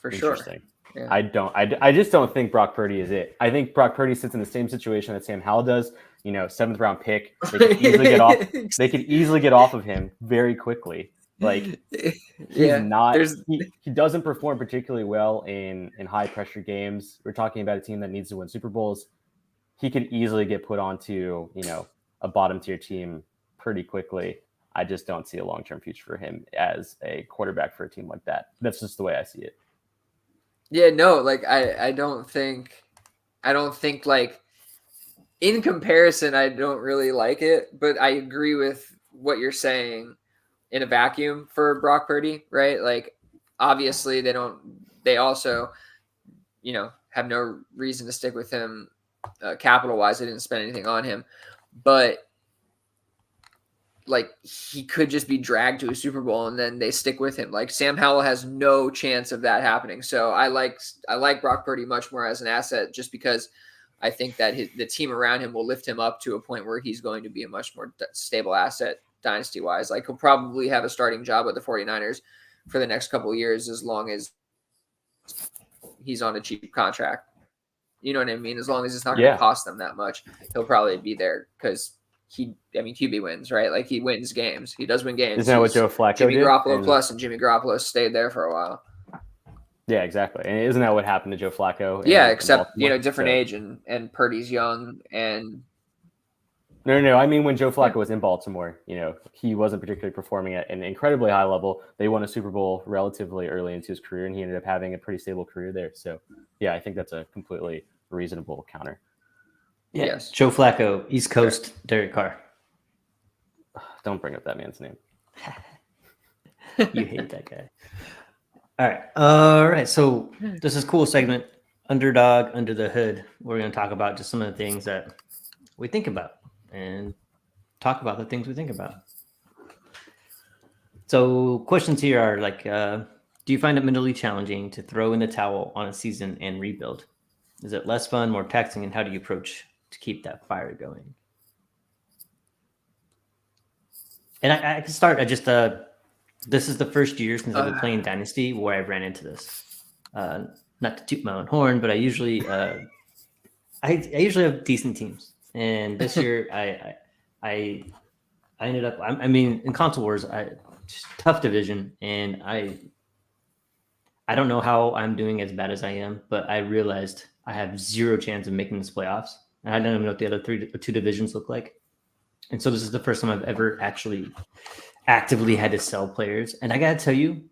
Interesting. Yeah. I just don't think Brock Purdy is it. I think Brock Purdy sits in the same situation that Sam Howell does. 7th round pick. They could easily get off. They could easily get off of him very quickly. Like, he doesn't perform particularly well in high pressure games. We're talking about a team that needs to win Super Bowls. He could easily get put onto a bottom tier team pretty quickly. I just don't see a long-term future for him as a quarterback for a team like that. That's just the way I see it. Yeah, no, like I don't think like in comparison, I don't really like it, but I agree with what you're saying in a vacuum for Brock Purdy, right? Like, obviously they also, have no reason to stick with him capital wise. They didn't spend anything on him, but like, he could just be dragged to a Super Bowl and then they stick with him. Like, Sam Howell has no chance of that happening. So I like Brock Purdy much more as an asset, just because I think that the team around him will lift him up to a point where he's going to be a much more stable asset dynasty wise. Like, he'll probably have a starting job with the 49ers for the next couple of years, as long as he's on a cheap contract. You know what I mean? As long as it's not going to cost them that much, he'll probably be there because QB wins, right? Like, he wins games. He does win games. Isn't that what Joe Flacco Jimmy did? Garoppolo plus, and Jimmy Garoppolo stayed there for a while. Yeah, exactly. And isn't that what happened to Joe Flacco? Yeah, except different age, and Purdy's young, and No. I mean, when Joe Flacco was in Baltimore, he wasn't particularly performing at an incredibly high level. They won a Super Bowl relatively early into his career, and he ended up having a pretty stable career there. So, yeah, I think that's a completely reasonable counter. Yeah, yes. Joe Flacco, East Coast, Derek Carr. Don't bring up that man's name. You hate that guy. All right. So this is a cool segment, Underdog, Under the Hood. We're going to talk about just some of the things that we think about and talk about the things we think about. So questions here are like, do you find it mentally challenging to throw in the towel on a season and rebuild? Is it less fun, more taxing, and how do you approach to keep that fire going? And I can start. This is the first year since I've been playing Dynasty where I've ran into this. Not to toot my own horn, but I usually have decent teams, and this year I ended up. I mean, in Console Wars, tough division, and I don't know how I'm doing as bad as I am, but I realized I have zero chance of making this playoffs, and I don't even know what the other two divisions look like. And so this is the first time I've ever actually actively had to sell players. And I gotta tell you,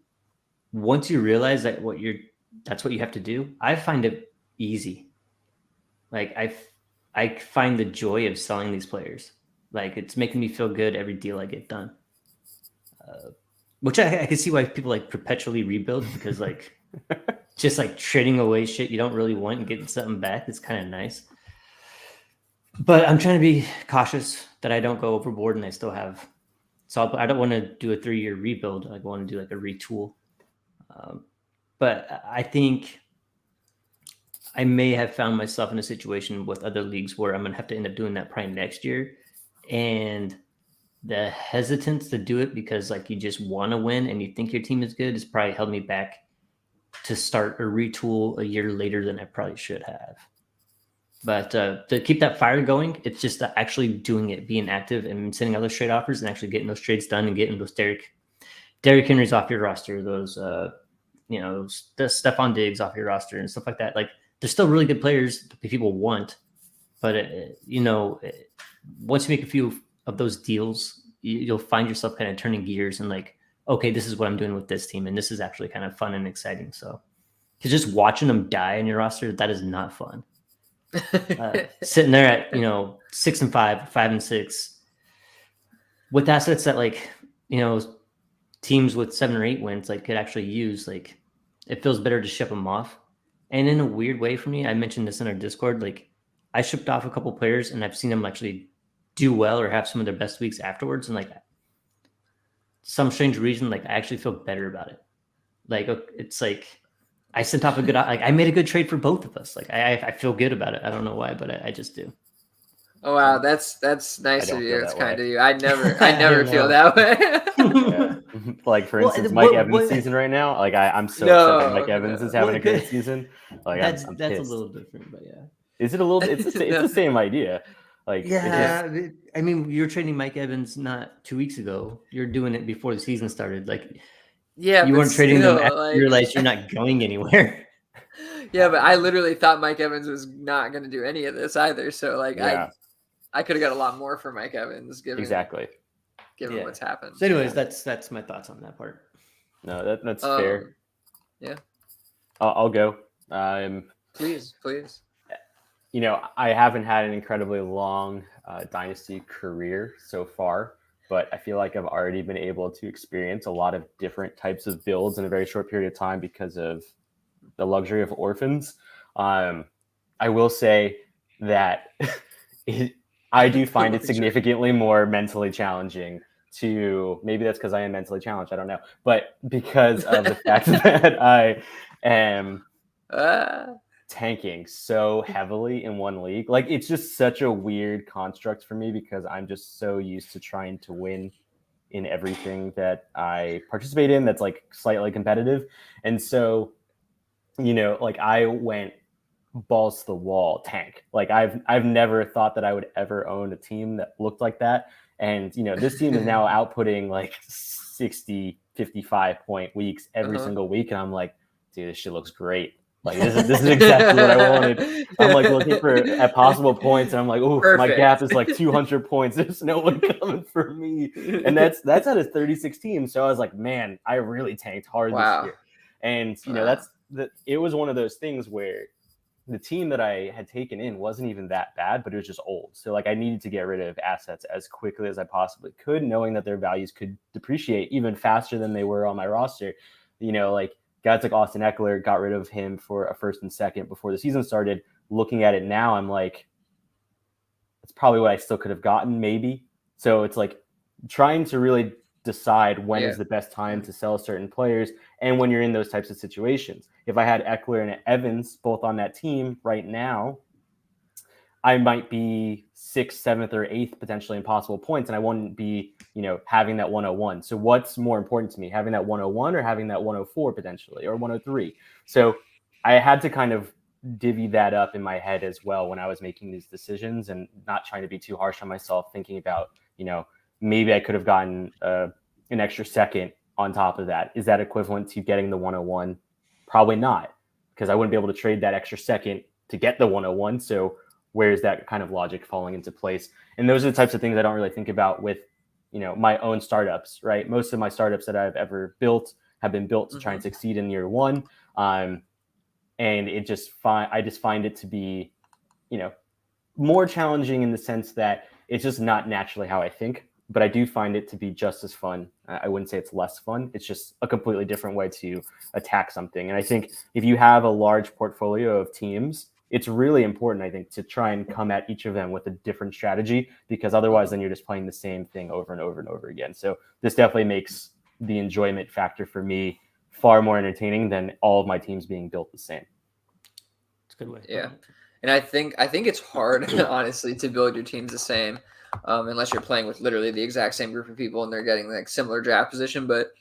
once you realize that that's what you have to do, I find it easy. Like I find the joy of selling these players. Like it's making me feel good every deal I get done. Which I can see why people like perpetually rebuild, because like just like trading away shit you don't really want and getting something back is kind of nice. But I'm trying to be cautious that I don't go overboard and I still have. So I don't want to do a 3-year rebuild. I want to do like a retool. But I think I may have found myself in a situation with other leagues where I'm going to have to end up doing that probably next year. And the hesitance to do it because like you just want to win and you think your team is good has probably held me back to start a retool a year later than I probably should have. But to keep that fire going, it's just actually doing it, being active and sending out those trade offers and actually getting those trades done and getting those Derrick Henrys off your roster, those the Stephon Diggs off your roster and stuff like that. Like they're still really good players that people want, but once you make a few of those deals, you'll find yourself kind of turning gears and like, okay, this is what I'm doing with this team, and this is actually kind of fun and exciting. So, because just watching them die on your roster, that is not fun. Sitting there at 6-5, 5-6, with assets that like teams with 7 or 8 wins like could actually use. Like it feels better to ship them off. And in a weird way for me, I mentioned this in our Discord. Like I shipped off a couple players and I've seen them actually do well or have some of their best weeks afterwards. And like some strange reason, like I actually feel better about it. Like it's like I sent off I made a good trade for both of us. Like I feel good about it. I don't know why, but I just do. Oh wow, that's nice of you. It's kind of you. I never feel that way. Yeah. Like for instance, Mike Evans' season right now. Like I'm so upset that Mike Evans is having a great season. Like that's I'm a pissed. little different, but yeah. Is it a little? It's the same idea. Like I mean, you were trading Mike Evans not 2 weeks ago. You're doing it before the season started. Like yeah, you weren't trading them after you realized you're not going anywhere. Yeah, but I literally thought Mike Evans was not going to do any of this either. So like I could have got a lot more for Mike Evans given what's happened. So anyways, that's my thoughts on that part. No, that's fair. Yeah. I'll go. Please. I haven't had an incredibly long dynasty career so far, but I feel like I've already been able to experience a lot of different types of builds in a very short period of time because of the luxury of orphans. I will say that I do find it significantly more mentally challenging maybe that's because I am mentally challenged. I don't know, but because of the fact that I am tanking so heavily in one league. Like it's just such a weird construct for me because I'm just so used to trying to win in everything that I participate in that's like slightly competitive. And so, like I went balls to the wall tank. Like I've never thought that I would ever own a team that looked like that. And, this team is now outputting like 60, 55 point weeks every single week. And I'm like, dude, this shit looks great. Like this is exactly what I wanted. I'm like looking at possible points, and I'm like, oh, my gap is like 200 points. There's no one coming for me, and that's out of 36 teams. So I was like, man, I really tanked hard this year. And it was one of those things where the team that I had taken in wasn't even that bad, but it was just old. So like I needed to get rid of assets as quickly as I possibly could, knowing that their values could depreciate even faster than they were on my roster. Like. Guys like Austin Eckler, got rid of him for a 1st and 2nd before the season started. Looking at it now, I'm like, it's probably what I still could have gotten, maybe. So it's like trying to really decide when Yeah. is the best time to sell certain players and when you're in those types of situations. If I had Eckler and Evans both on that team right now, I might be 6th, 7th, or 8th potentially in possible points, and I wouldn't be, having that 101. So what's more important to me, having that 101 or having that 104 potentially, or 103? So I had to kind of divvy that up in my head as well when I was making these decisions, and not trying to be too harsh on myself, thinking about, maybe I could have gotten an extra second on top of that. Is that equivalent to getting the 101? Probably not, because I wouldn't be able to trade that extra second to get the 101. So where's that kind of logic falling into place? And those are the types of things I don't really think about with, my own startups, right? Most of my startups that I've ever built have been built to try and succeed in year one. And I just find it to be, more challenging in the sense that it's just not naturally how I think, but I do find it to be just as fun. I wouldn't say it's less fun. It's just a completely different way to attack something. And I think if you have a large portfolio of teams, it's really important, I think, to try and come at each of them with a different strategy, because otherwise then you're just playing the same thing over and over and over again. So this definitely makes the enjoyment factor for me far more entertaining than all of my teams being built the same. It's a good way. Yeah. And I think it's hard, honestly, to build your teams the same, unless you're playing with literally the exact same group of people and they're getting like similar draft position. But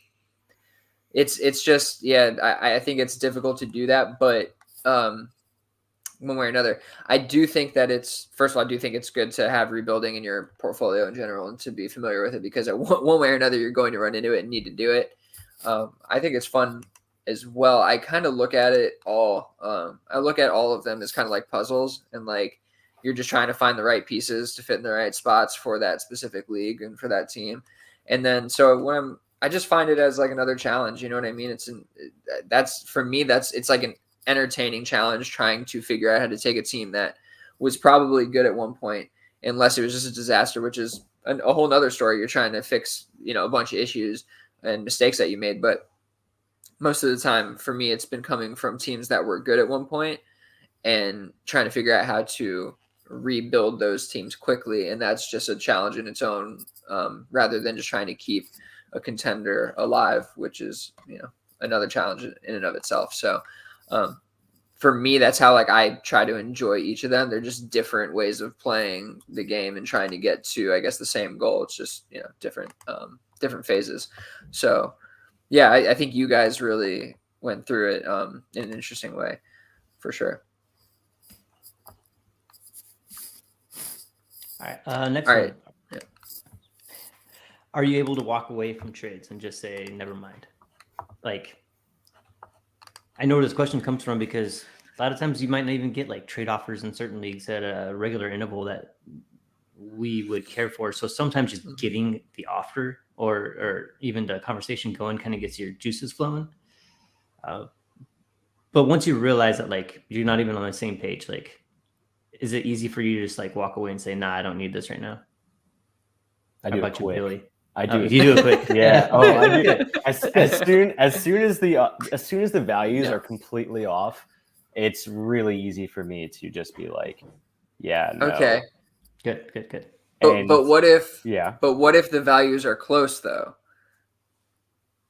it's just, I think it's difficult to do that. But one way or another, I do think that first of all, I do think it's good to have rebuilding in your portfolio in general and to be familiar with it, because one way or another, you're going to run into it and need to do it. I think it's fun as well. I kind of look at it all. I look at all of them as kind of like puzzles, and like you're just trying to find the right pieces to fit in the right spots for that specific league and for that team. And then so I just find it as like another challenge. You know what I mean? It's like an entertaining challenge trying to figure out how to take a team that was probably good at one point, unless it was just a disaster, which is a whole nother story. You're trying to fix, a bunch of issues and mistakes that you made. But most of the time for me, it's been coming from teams that were good at one point and trying to figure out how to rebuild those teams quickly. And that's just a challenge in its own, rather than just trying to keep a contender alive, which is, another challenge in and of itself. So for me, that's how like I try to enjoy each of them. They're just different ways of playing the game and trying to get to, I guess, the same goal. It's just, different phases. So yeah, I think you guys really went through it in an interesting way, for sure. All right. Next All one. right. Yeah. Are you able to walk away from trades and just say, never mind? Like, I know where this question comes from, because a lot of times you might not even get like trade offers in certain leagues at a regular interval that we would care for. So sometimes just getting the offer or even the conversation going kind of gets your juices flowing. But once you realize that like you're not even on the same page, like, is it easy for you to just like walk away and say, nah, I don't need this right now? I do it quick. Billy? I do. You do it quick. Yeah. Oh, I do. As soon as the values are completely off, it's really easy for me to just be like, yeah, no. Okay. Good. But what if? Yeah. But what if the values are close though,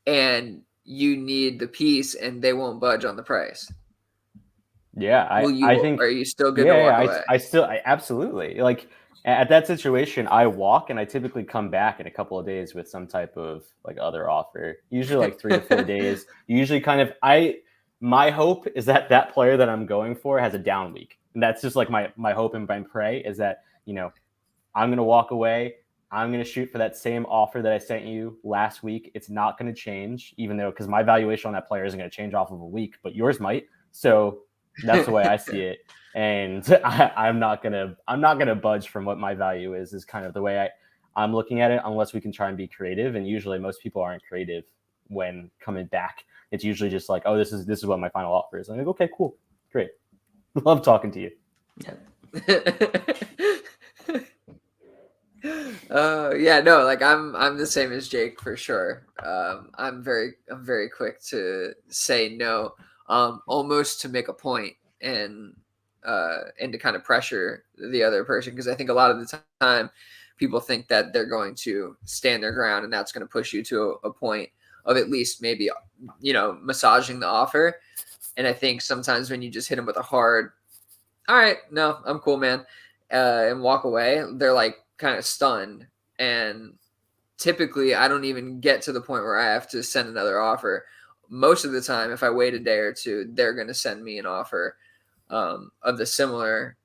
and you need the piece and they won't budge on the price? Yeah, I think. Are you still good to walk away? I absolutely, like, at that situation, I walk, and I typically come back in a couple of days with some type of like other offer. Usually like 3 to 4 days. Usually kind of my hope is that player that I'm going for has a down week. And that's just like my hope and my pray is that, I'm going to walk away. I'm going to shoot for that same offer that I sent you last week. It's not going to change, even though, because my valuation on that player isn't going to change off of a week, but yours might. So that's the way I see it. And I'm not gonna budge from what my value is kind of the way I'm looking at it, unless we can try and be creative. And usually most people aren't creative when coming back. It's usually just like, oh, this is what my final offer is. I'm like, okay, cool, great. Love talking to you. Yeah, no, like I'm the same as Jake for sure. I'm very quick to say no, almost to make a point and to kind of pressure the other person, because I think a lot of the time people think that they're going to stand their ground, and that's going to push you to a point of at least maybe, massaging the offer. And I think sometimes when you just hit them with a hard, all right, no, I'm cool, man, and walk away, they're like kind of stunned. And typically I don't even get to the point where I have to send another offer. Most of the time, if I wait a day or two, they're going to send me an offer of the similar,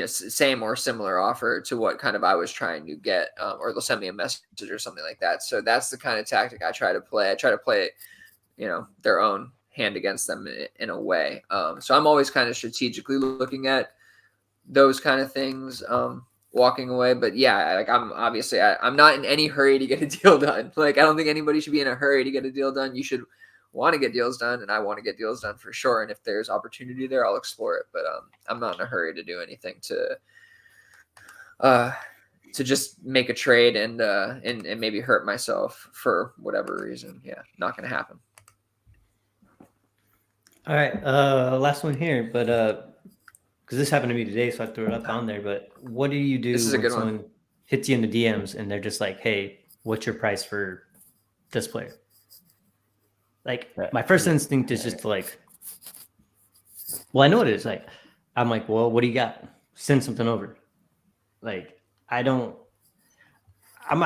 same or similar offer to what kind of I was trying to get, or they'll send me a message or something like that. So that's the kind of tactic I try to play. I try to play, their own hand against them in a way. So I'm always kind of strategically looking at those kind of things, walking away. But yeah, like I'm not in any hurry to get a deal done. Like, I don't think anybody should be in a hurry to get a deal done. You should want to get deals done, and I want to get deals done for sure. And if there's opportunity there, I'll explore it. But I'm not in a hurry to do anything to just make a trade and maybe hurt myself for whatever reason. Yeah, not going to happen. All right, last one here, but because this happened to me today, so I threw it up on there. But what do you do when someone hits you in the DMs and they're just like, "Hey, what's your price for this player?" Like, my first instinct is just to like, well, I know what it is. Like, I'm like, well, what do you got? Send something over. Like, I'm not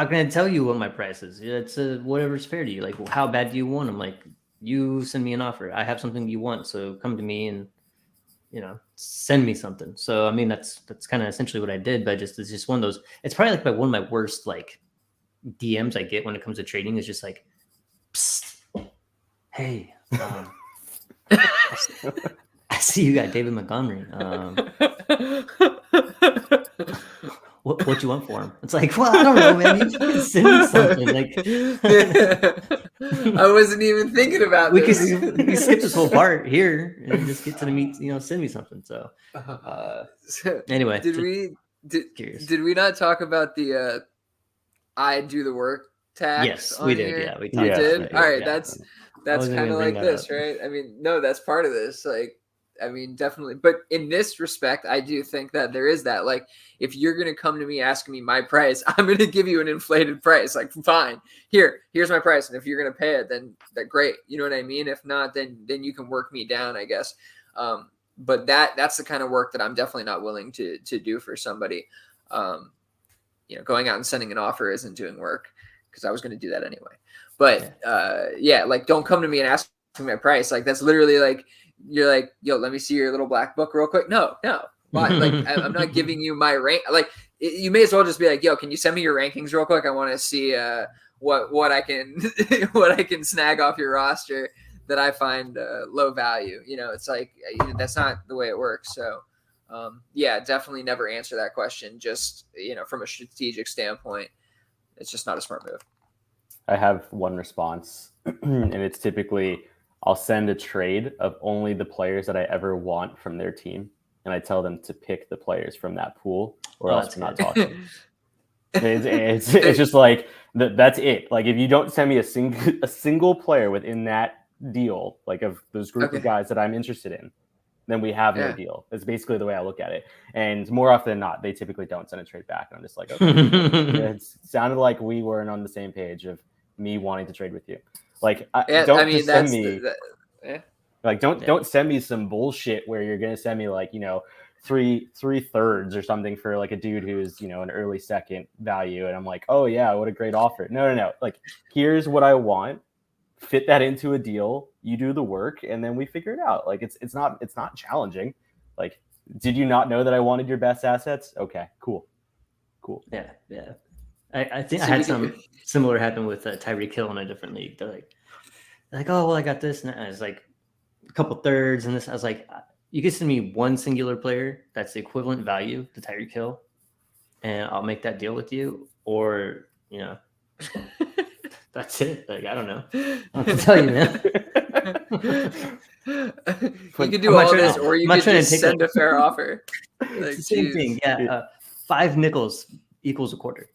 going to tell you what my price is. It's whatever's fair to you. Like, well, how bad do you want them? Like, you send me an offer. I have something you want, so come to me and, send me something. So, I mean, that's kind of essentially what I did, but it's just one of those. It's probably like one of my worst like DMs I get when it comes to trading is just like, psst. Hey, I see you got David Montgomery. What you want for him? It's like, well, I don't know, man. You can send me something. Like, I wasn't even thinking about we this. can skip this whole part here and just get to the meat. Send me something. So, anyway, did we not talk about the I do the work tax? Yes, we did. Here? Yeah, we talked. Did. All right, yeah. that's kind of like this, right? I mean, no, that's part of this. Like, I mean, definitely. But in this respect, I do think that there is that. Like, if you're going to come to me asking me my price, I'm going to give you an inflated price. Like, fine, here's my price. And if you're going to pay it, then that great. You know what I mean? If not, then you can work me down, I guess. But that's the kind of work that I'm definitely not willing to do for somebody. Going out and sending an offer isn't doing work, because I was going to do that anyway. But like, don't come to me and ask me my price. Like, that's literally like, you're like, yo, let me see your little black book real quick. No. Why? Like, I'm not giving you my rank. Like, you may as well just be like, yo, can you send me your rankings real quick? I want to see what I can what I can snag off your roster that I find low value. It's like, that's not the way it works. So definitely never answer that question. Just, from a strategic standpoint, it's just not a smart move. I have one response, and it's typically I'll send a trade of only the players that I ever want from their team, and I tell them to pick the players from that pool, or else we're not talking. It's just like that's it. Like, if you don't send me a single player within that deal, like of those group of guys that I'm interested in, then we have no deal. That's basically the way I look at it. And more often than not, they typically don't send a trade back. And I'm just like, okay, it sounded like we weren't on the same page of me wanting to trade with you. Like, don't send me some bullshit where you're going to send me like, 3/3 or something for like a dude who's, an early second value. And I'm like, oh yeah, what a great offer. No. Like, here's what I want. Fit that into a deal. You do the work, and then we figure it out. Like, it's not challenging. Like, did you not know that I wanted your best assets? Okay, cool. Yeah. I think I had some similar happen with Tyreek Hill in a different league. They're like, oh, well, I got this, and I was like a couple thirds, and this. I was like, you can send me one singular player that's the equivalent value to Tyreek Hill, and I'll make that deal with you, or that's it. Like, I don't know. I don't have to tell you, man. You could do all this, or you could just send a fair offer. It's the same thing. Yeah. 5 nickels equals a quarter.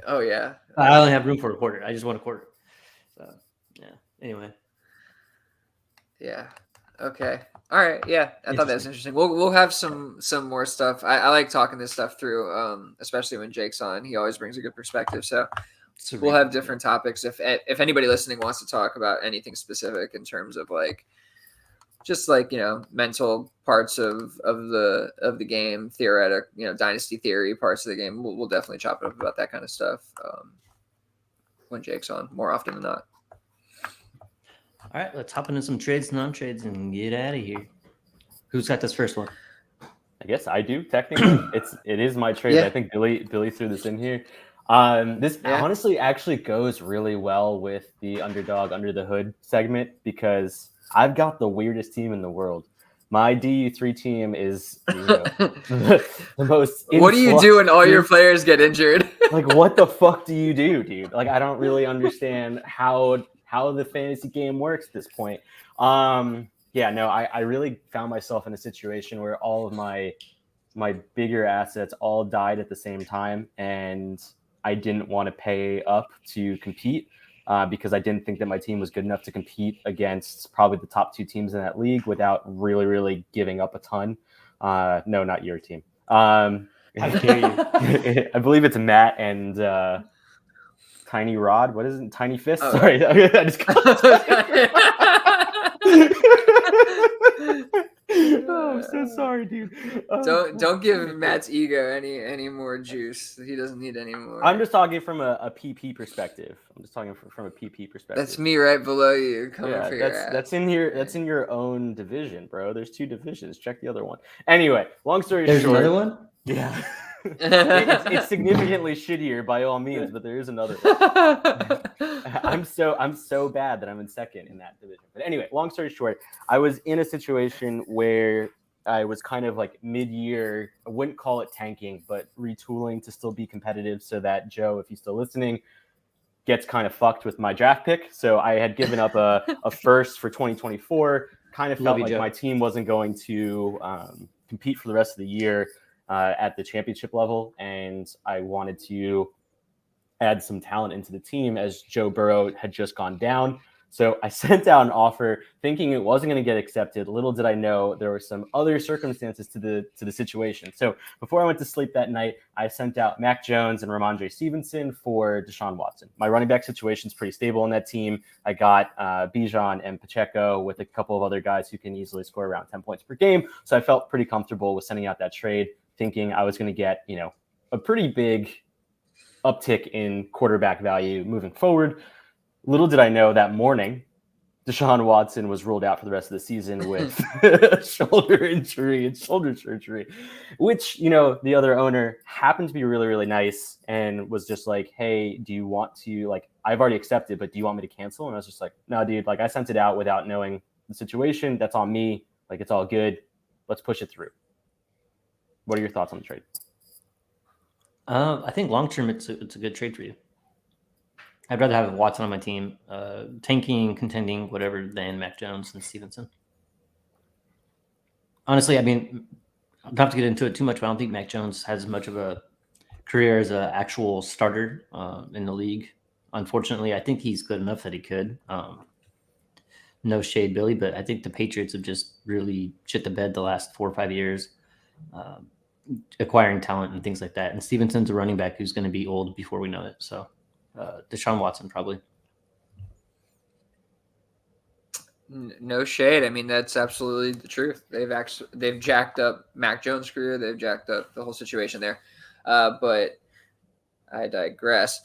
Oh, yeah. I only have room for a quarter. I just want a quarter. So, yeah. Anyway. Yeah. Okay. All right, yeah, I thought that was interesting. We'll have some more stuff. I like talking this stuff through, especially when Jake's on. He always brings a good perspective. So we'll have different topics. If anybody listening wants to talk about anything specific in terms of like just like mental parts of the game, theoretic, dynasty theory parts of the game, we'll definitely chop it up about that kind of stuff when Jake's on more often than not. All right, let's hop into some trades, non-trades, and get out of here. Who's got this first one? I guess I do technically. it is my trade. Yeah. I think Billy threw this in here. This honestly actually goes really well with the underdog under the hood segment because I've got the weirdest team in the world. My DU3 team is the most. What do you do when all your players get injured? Like, what the fuck do you do, dude? Like, I don't really understand how the fantasy game works at this point. I really found myself in a situation where all of my bigger assets all died at the same time, and I didn't want to pay up to compete because I didn't think that my team was good enough to compete against probably the top two teams in that league without really, really giving up a ton. No, not your team. I believe it's Matt and Tiny Rod. What is it? Tiny Fist? Oh. Sorry. I just Oh, I'm so sorry, dude. Don't give Matt's ego any more juice. He doesn't need any more. I'm just talking from a PP perspective. I'm just talking from a PP perspective. That's me right below you. That's in your own division, bro. There's two divisions. Check the other one. Anyway, long story short. There's another one? Yeah. it's significantly shittier by all means, but there is another one. I'm so bad that I'm in second in that division. But anyway, long story short, I was in a situation where I was kind of like mid-year. I wouldn't call it tanking, but retooling to still be competitive so that Joe, if he's still listening, gets kind of fucked with my draft pick. So I had given up a first for 2024. Kind of felt like my team wasn't going to compete for the rest of the year at the championship level, and I wanted to add some talent into the team as Joe Burrow had just gone down. So I sent out an offer thinking it wasn't going to get accepted. Little did I know there were some other circumstances to the situation. So before I went to sleep that night, I sent out Mac Jones and Ramondre Stevenson for Deshaun Watson. My running back situation is pretty stable on that team. I got Bijan and Pacheco with a couple of other guys who can easily score around 10 points per game. So I felt pretty comfortable with sending out that trade, thinking I was going to get, a pretty big uptick in quarterback value moving forward. Little did I know that morning, Deshaun Watson was ruled out for the rest of the season with shoulder injury and shoulder surgery, which, the other owner happened to be really, really nice and was just like, hey, do you want to, I've already accepted, but do you want me to cancel? And I was just like, no, dude, I sent it out without knowing the situation. That's on me. It's all good. Let's push it through. What are your thoughts on the trade? I think long-term, it's a good trade for you. I'd rather have Watson on my team, tanking, contending, whatever, than Mac Jones and Stevenson. Honestly, I mean, I don't have to get into it too much, but I don't think Mac Jones has much of a career as an actual starter in the league. Unfortunately, I think he's good enough that he could. No shade, Billy, but I think the Patriots have just really shit the bed the last 4 or 5 years, acquiring talent and things like that. And Stevenson's a running back who's going to be old before we know it, so... Deshaun Watson, probably. No shade. I mean, that's absolutely the truth. They've jacked up Mac Jones' career. They've jacked up the whole situation there. But I digress.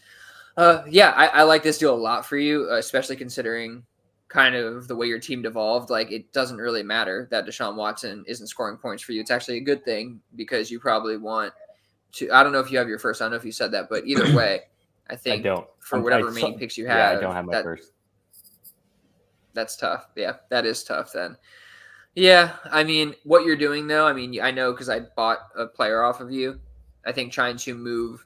I like this deal a lot for you, especially considering kind of the way your team devolved. It doesn't really matter that Deshaun Watson isn't scoring points for you. It's actually a good thing because you probably want to. I don't know if you have your first. I don't know if you said that, but either way. I think I don't. For whatever remaining picks you have. I don't have my first. That's tough. Yeah, that is tough then. Yeah, I mean, what you're doing though, I mean, I know because I bought a player off of you. I think trying to move,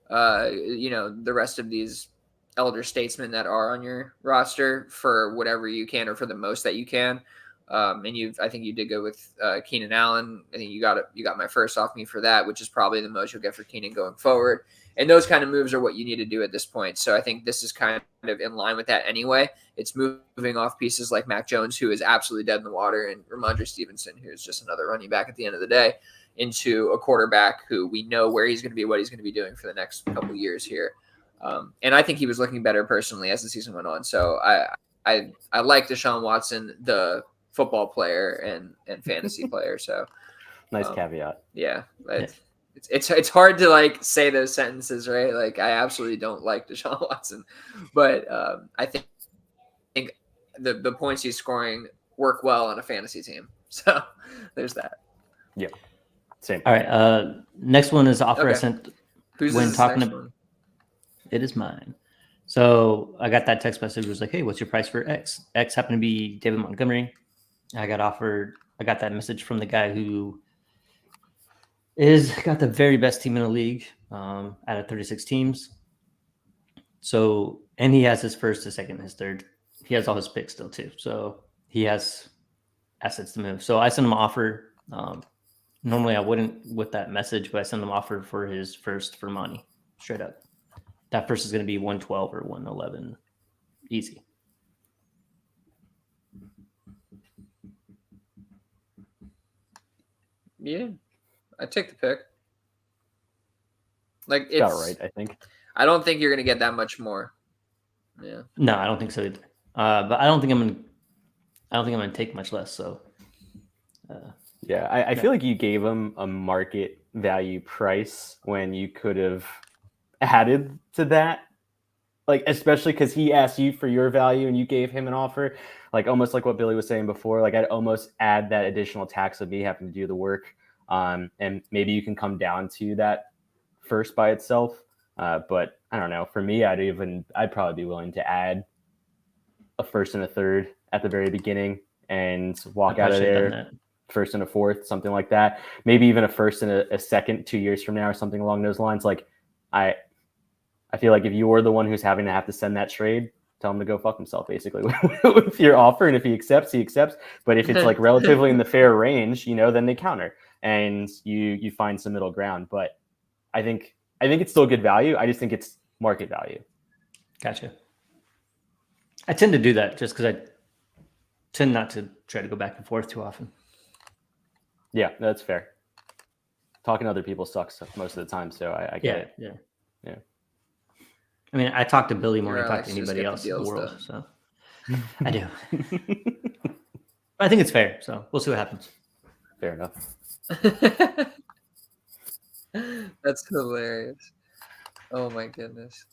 the rest of these elder statesmen that are on your roster for whatever you can or for the most that you can And I think you did go with Keenan Allen. I think you got my first off me for that, which is probably the most you'll get for Keenan going forward. And those kind of moves are what you need to do at this point. So I think this is kind of in line with that anyway. It's moving off pieces like Mac Jones, who is absolutely dead in the water, and Ramondre Stevenson, who is just another running back at the end of the day, into a quarterback who we know where he's going to be, what he's going to be doing for the next couple of years here. And I think he was looking better personally as the season went on. So I like Deshaun Watson, the football player and fantasy player. So nice caveat. Yeah. It's hard to like say those sentences, right? Like I absolutely don't like Deshaun Watson, but I think the points he's scoring work well on a fantasy team. So there's that. Yep. Same. All right. Next one is offer I Okay. sent Who's when this talking next to. one? It is mine. So I got that text message. It was like, hey, what's your price for X? X happened to be David Montgomery. I got that message from the guy who got the very best team in the league out of 36 teams. So, and he has his first, his second, his third. He has all his picks still too. So he has assets to move. So I sent him an offer. Normally I wouldn't with that message, but I sent him an offer for his first for money, straight up. That first is going to be 112 or 111. Easy. Yeah, I take the pick. Like Got it right, I think. I don't think you're gonna get that much more. Yeah. No, I don't think so either. But I don't think I'm gonna take much less. So. Yeah, I feel like you gave him a market value price when you could have added to that. Like, especially because he asked you for your value and you gave him an offer, like almost like what Billy was saying before. Like, I'd almost add that additional tax of me having to do the work. And maybe you can come down to that first by itself. But I don't know. For me, I'd probably be willing to add a first and a third at the very beginning and walk out of there. First and a fourth, something like that. Maybe even a first and a second 2 years from now or something along those lines. Like, I feel like if you were the one who's having to have to send that trade, tell him to go fuck himself, basically, with your offer. And if he accepts, he accepts. But if it's like relatively in the fair range, then they counter and you find some middle ground. But I think it's still good value. I just think it's market value. Gotcha. I tend to do that just because I tend not to try to go back and forth too often. Yeah, that's fair. Talking to other people sucks most of the time, so I get it. Yeah. I mean, I talk to Billy more than I talk to Alex, anybody else in the world, though. so I do. I think it's fair, so we'll see what happens. Fair enough. That's hilarious. Oh my goodness.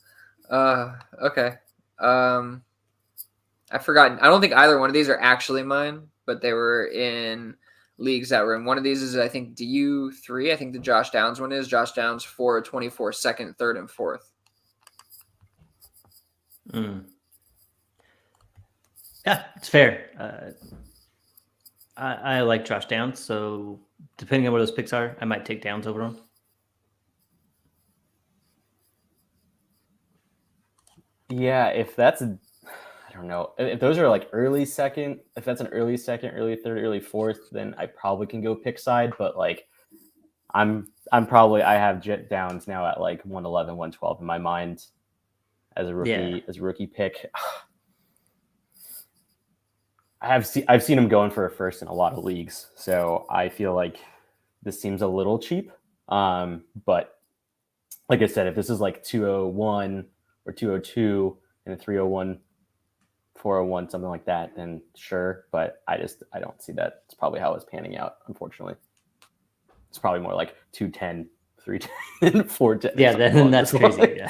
Okay. I've forgotten. I don't think either one of these are actually mine, but they were in leagues that were in. One of these is, I think, DU3. I think the Josh Downs one is. Josh Downs for 24 second, third, and fourth. Yeah, it's fair. I like Josh Downs, so depending on what those picks are, I might take Downs over him. Yeah, if that's, I don't know, if those are like early second, if that's an early second, early third, early fourth, then I probably can go pick side. But like, I have Jet Downs now at like 111, 112 in my mind as a rookie pick. I've seen him going for a first in a lot of leagues, so I feel like this seems a little cheap. But like I said, if this is like 201 or 202 and a 301, 401, something like that, then sure. But I don't see that. It's probably how it's panning out, unfortunately. It's probably more like 210, 310, 410. Yeah, then that's crazy.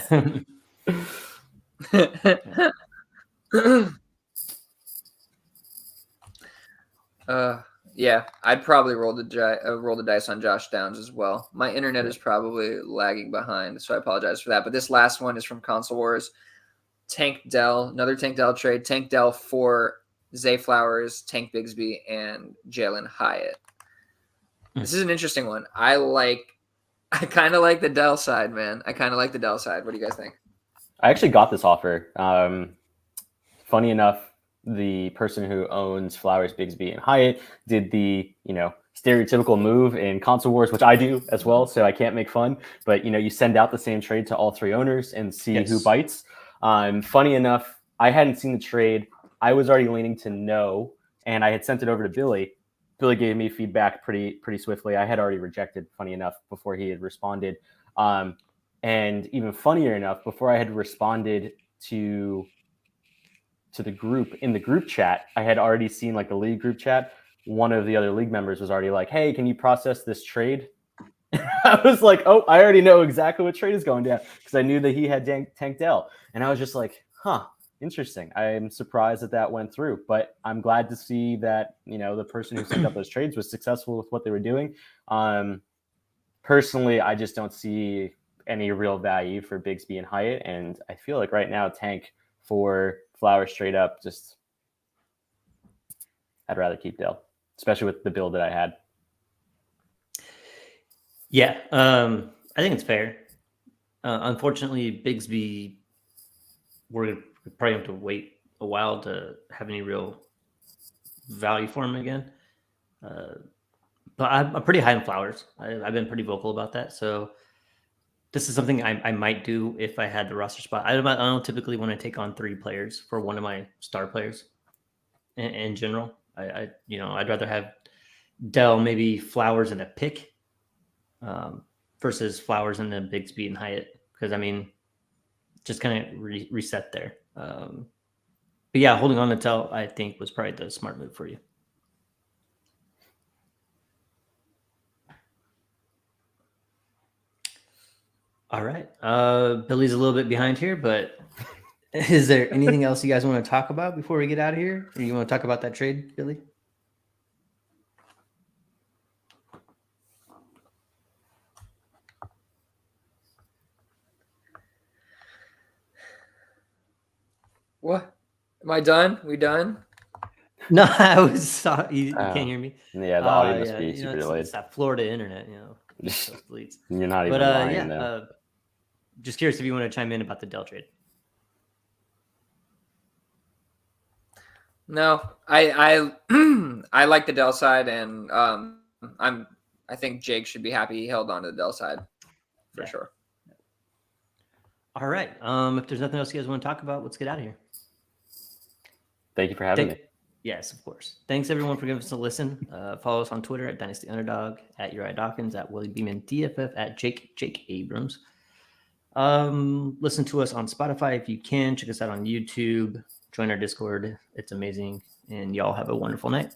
Yeah, I'd probably roll the dice on Josh Downs as well. My internet is probably lagging behind, so I apologize for that. But this last one is from Console Wars. Tank Dell, another Tank Dell trade. Tank Dell for Zay Flowers, Tank Bigsby, and Jalen Hyatt. This is an interesting one. I kind of like the Dell side, man. I kind of like the Dell side. What do you guys think? I actually got this offer. Funny enough, the person who owns Flowers, Bigsby, and Hyatt did the, stereotypical move in console wars, which I do as well, so I can't make fun. But, you send out the same trade to all 3 owners and see who bites. Funny enough, I hadn't seen the trade. I was already leaning to no, and I had sent it over to Billy. Billy gave me feedback pretty swiftly. I had already rejected, funny enough, before he had responded. And even funnier enough, before I had responded to the group in the group chat, I had already seen like the league group chat. One of the other league members was already like, "Hey, can you process this trade?" I was like, "Oh, I already know exactly what trade is going down," because I knew that he had Tank Dell, and I was just like, "Huh, interesting." I'm surprised that went through, but I'm glad to see that the person who sent up those trades was successful with what they were doing. Personally, I just don't see any real value for Bigsby and Hyatt, and I feel like right now Tank for Flowers straight up, just I'd rather keep Dell, especially with the build that I had. Yeah, I think it's fair. Unfortunately, Bigsby, we're probably have to wait a while to have any real value for him again. But I'm pretty high on Flowers. I've been pretty vocal about that. So this is something I might do if I had the roster spot. I don't typically want to take on 3 players for one of my star players in general. I'd rather have Dell, maybe Flowers, and a pick versus Flowers and then Bigsby and Hyatt. Because, just kind of reset there. But yeah, holding on to Dell, I think, was probably the smart move for you. All right. Billy's a little bit behind here, but is there anything else you guys want to talk about before we get out of here? Or you want to talk about that trade, Billy? What? Am I done? We done? No, I was sorry. You can't hear me? Yeah, the audio must be super delayed. It's that Florida internet, You're not even lying, though. Just curious if you want to chime in about the Dell trade. No, I I like the Dell side, and I think Jake should be happy he held on to the Dell side for sure. All right. If there's nothing else you guys want to talk about, let's get out of here. Thank you for having me. Yes, of course. Thanks everyone for giving us a listen. Follow us on Twitter at Dynasty Underdog, at Uriah Dawkins, at Willie Beeman DFF, at Jake Abrams. Listen to us on Spotify if you can. Check us out on YouTube. Join our Discord. It's amazing. And y'all have a wonderful night.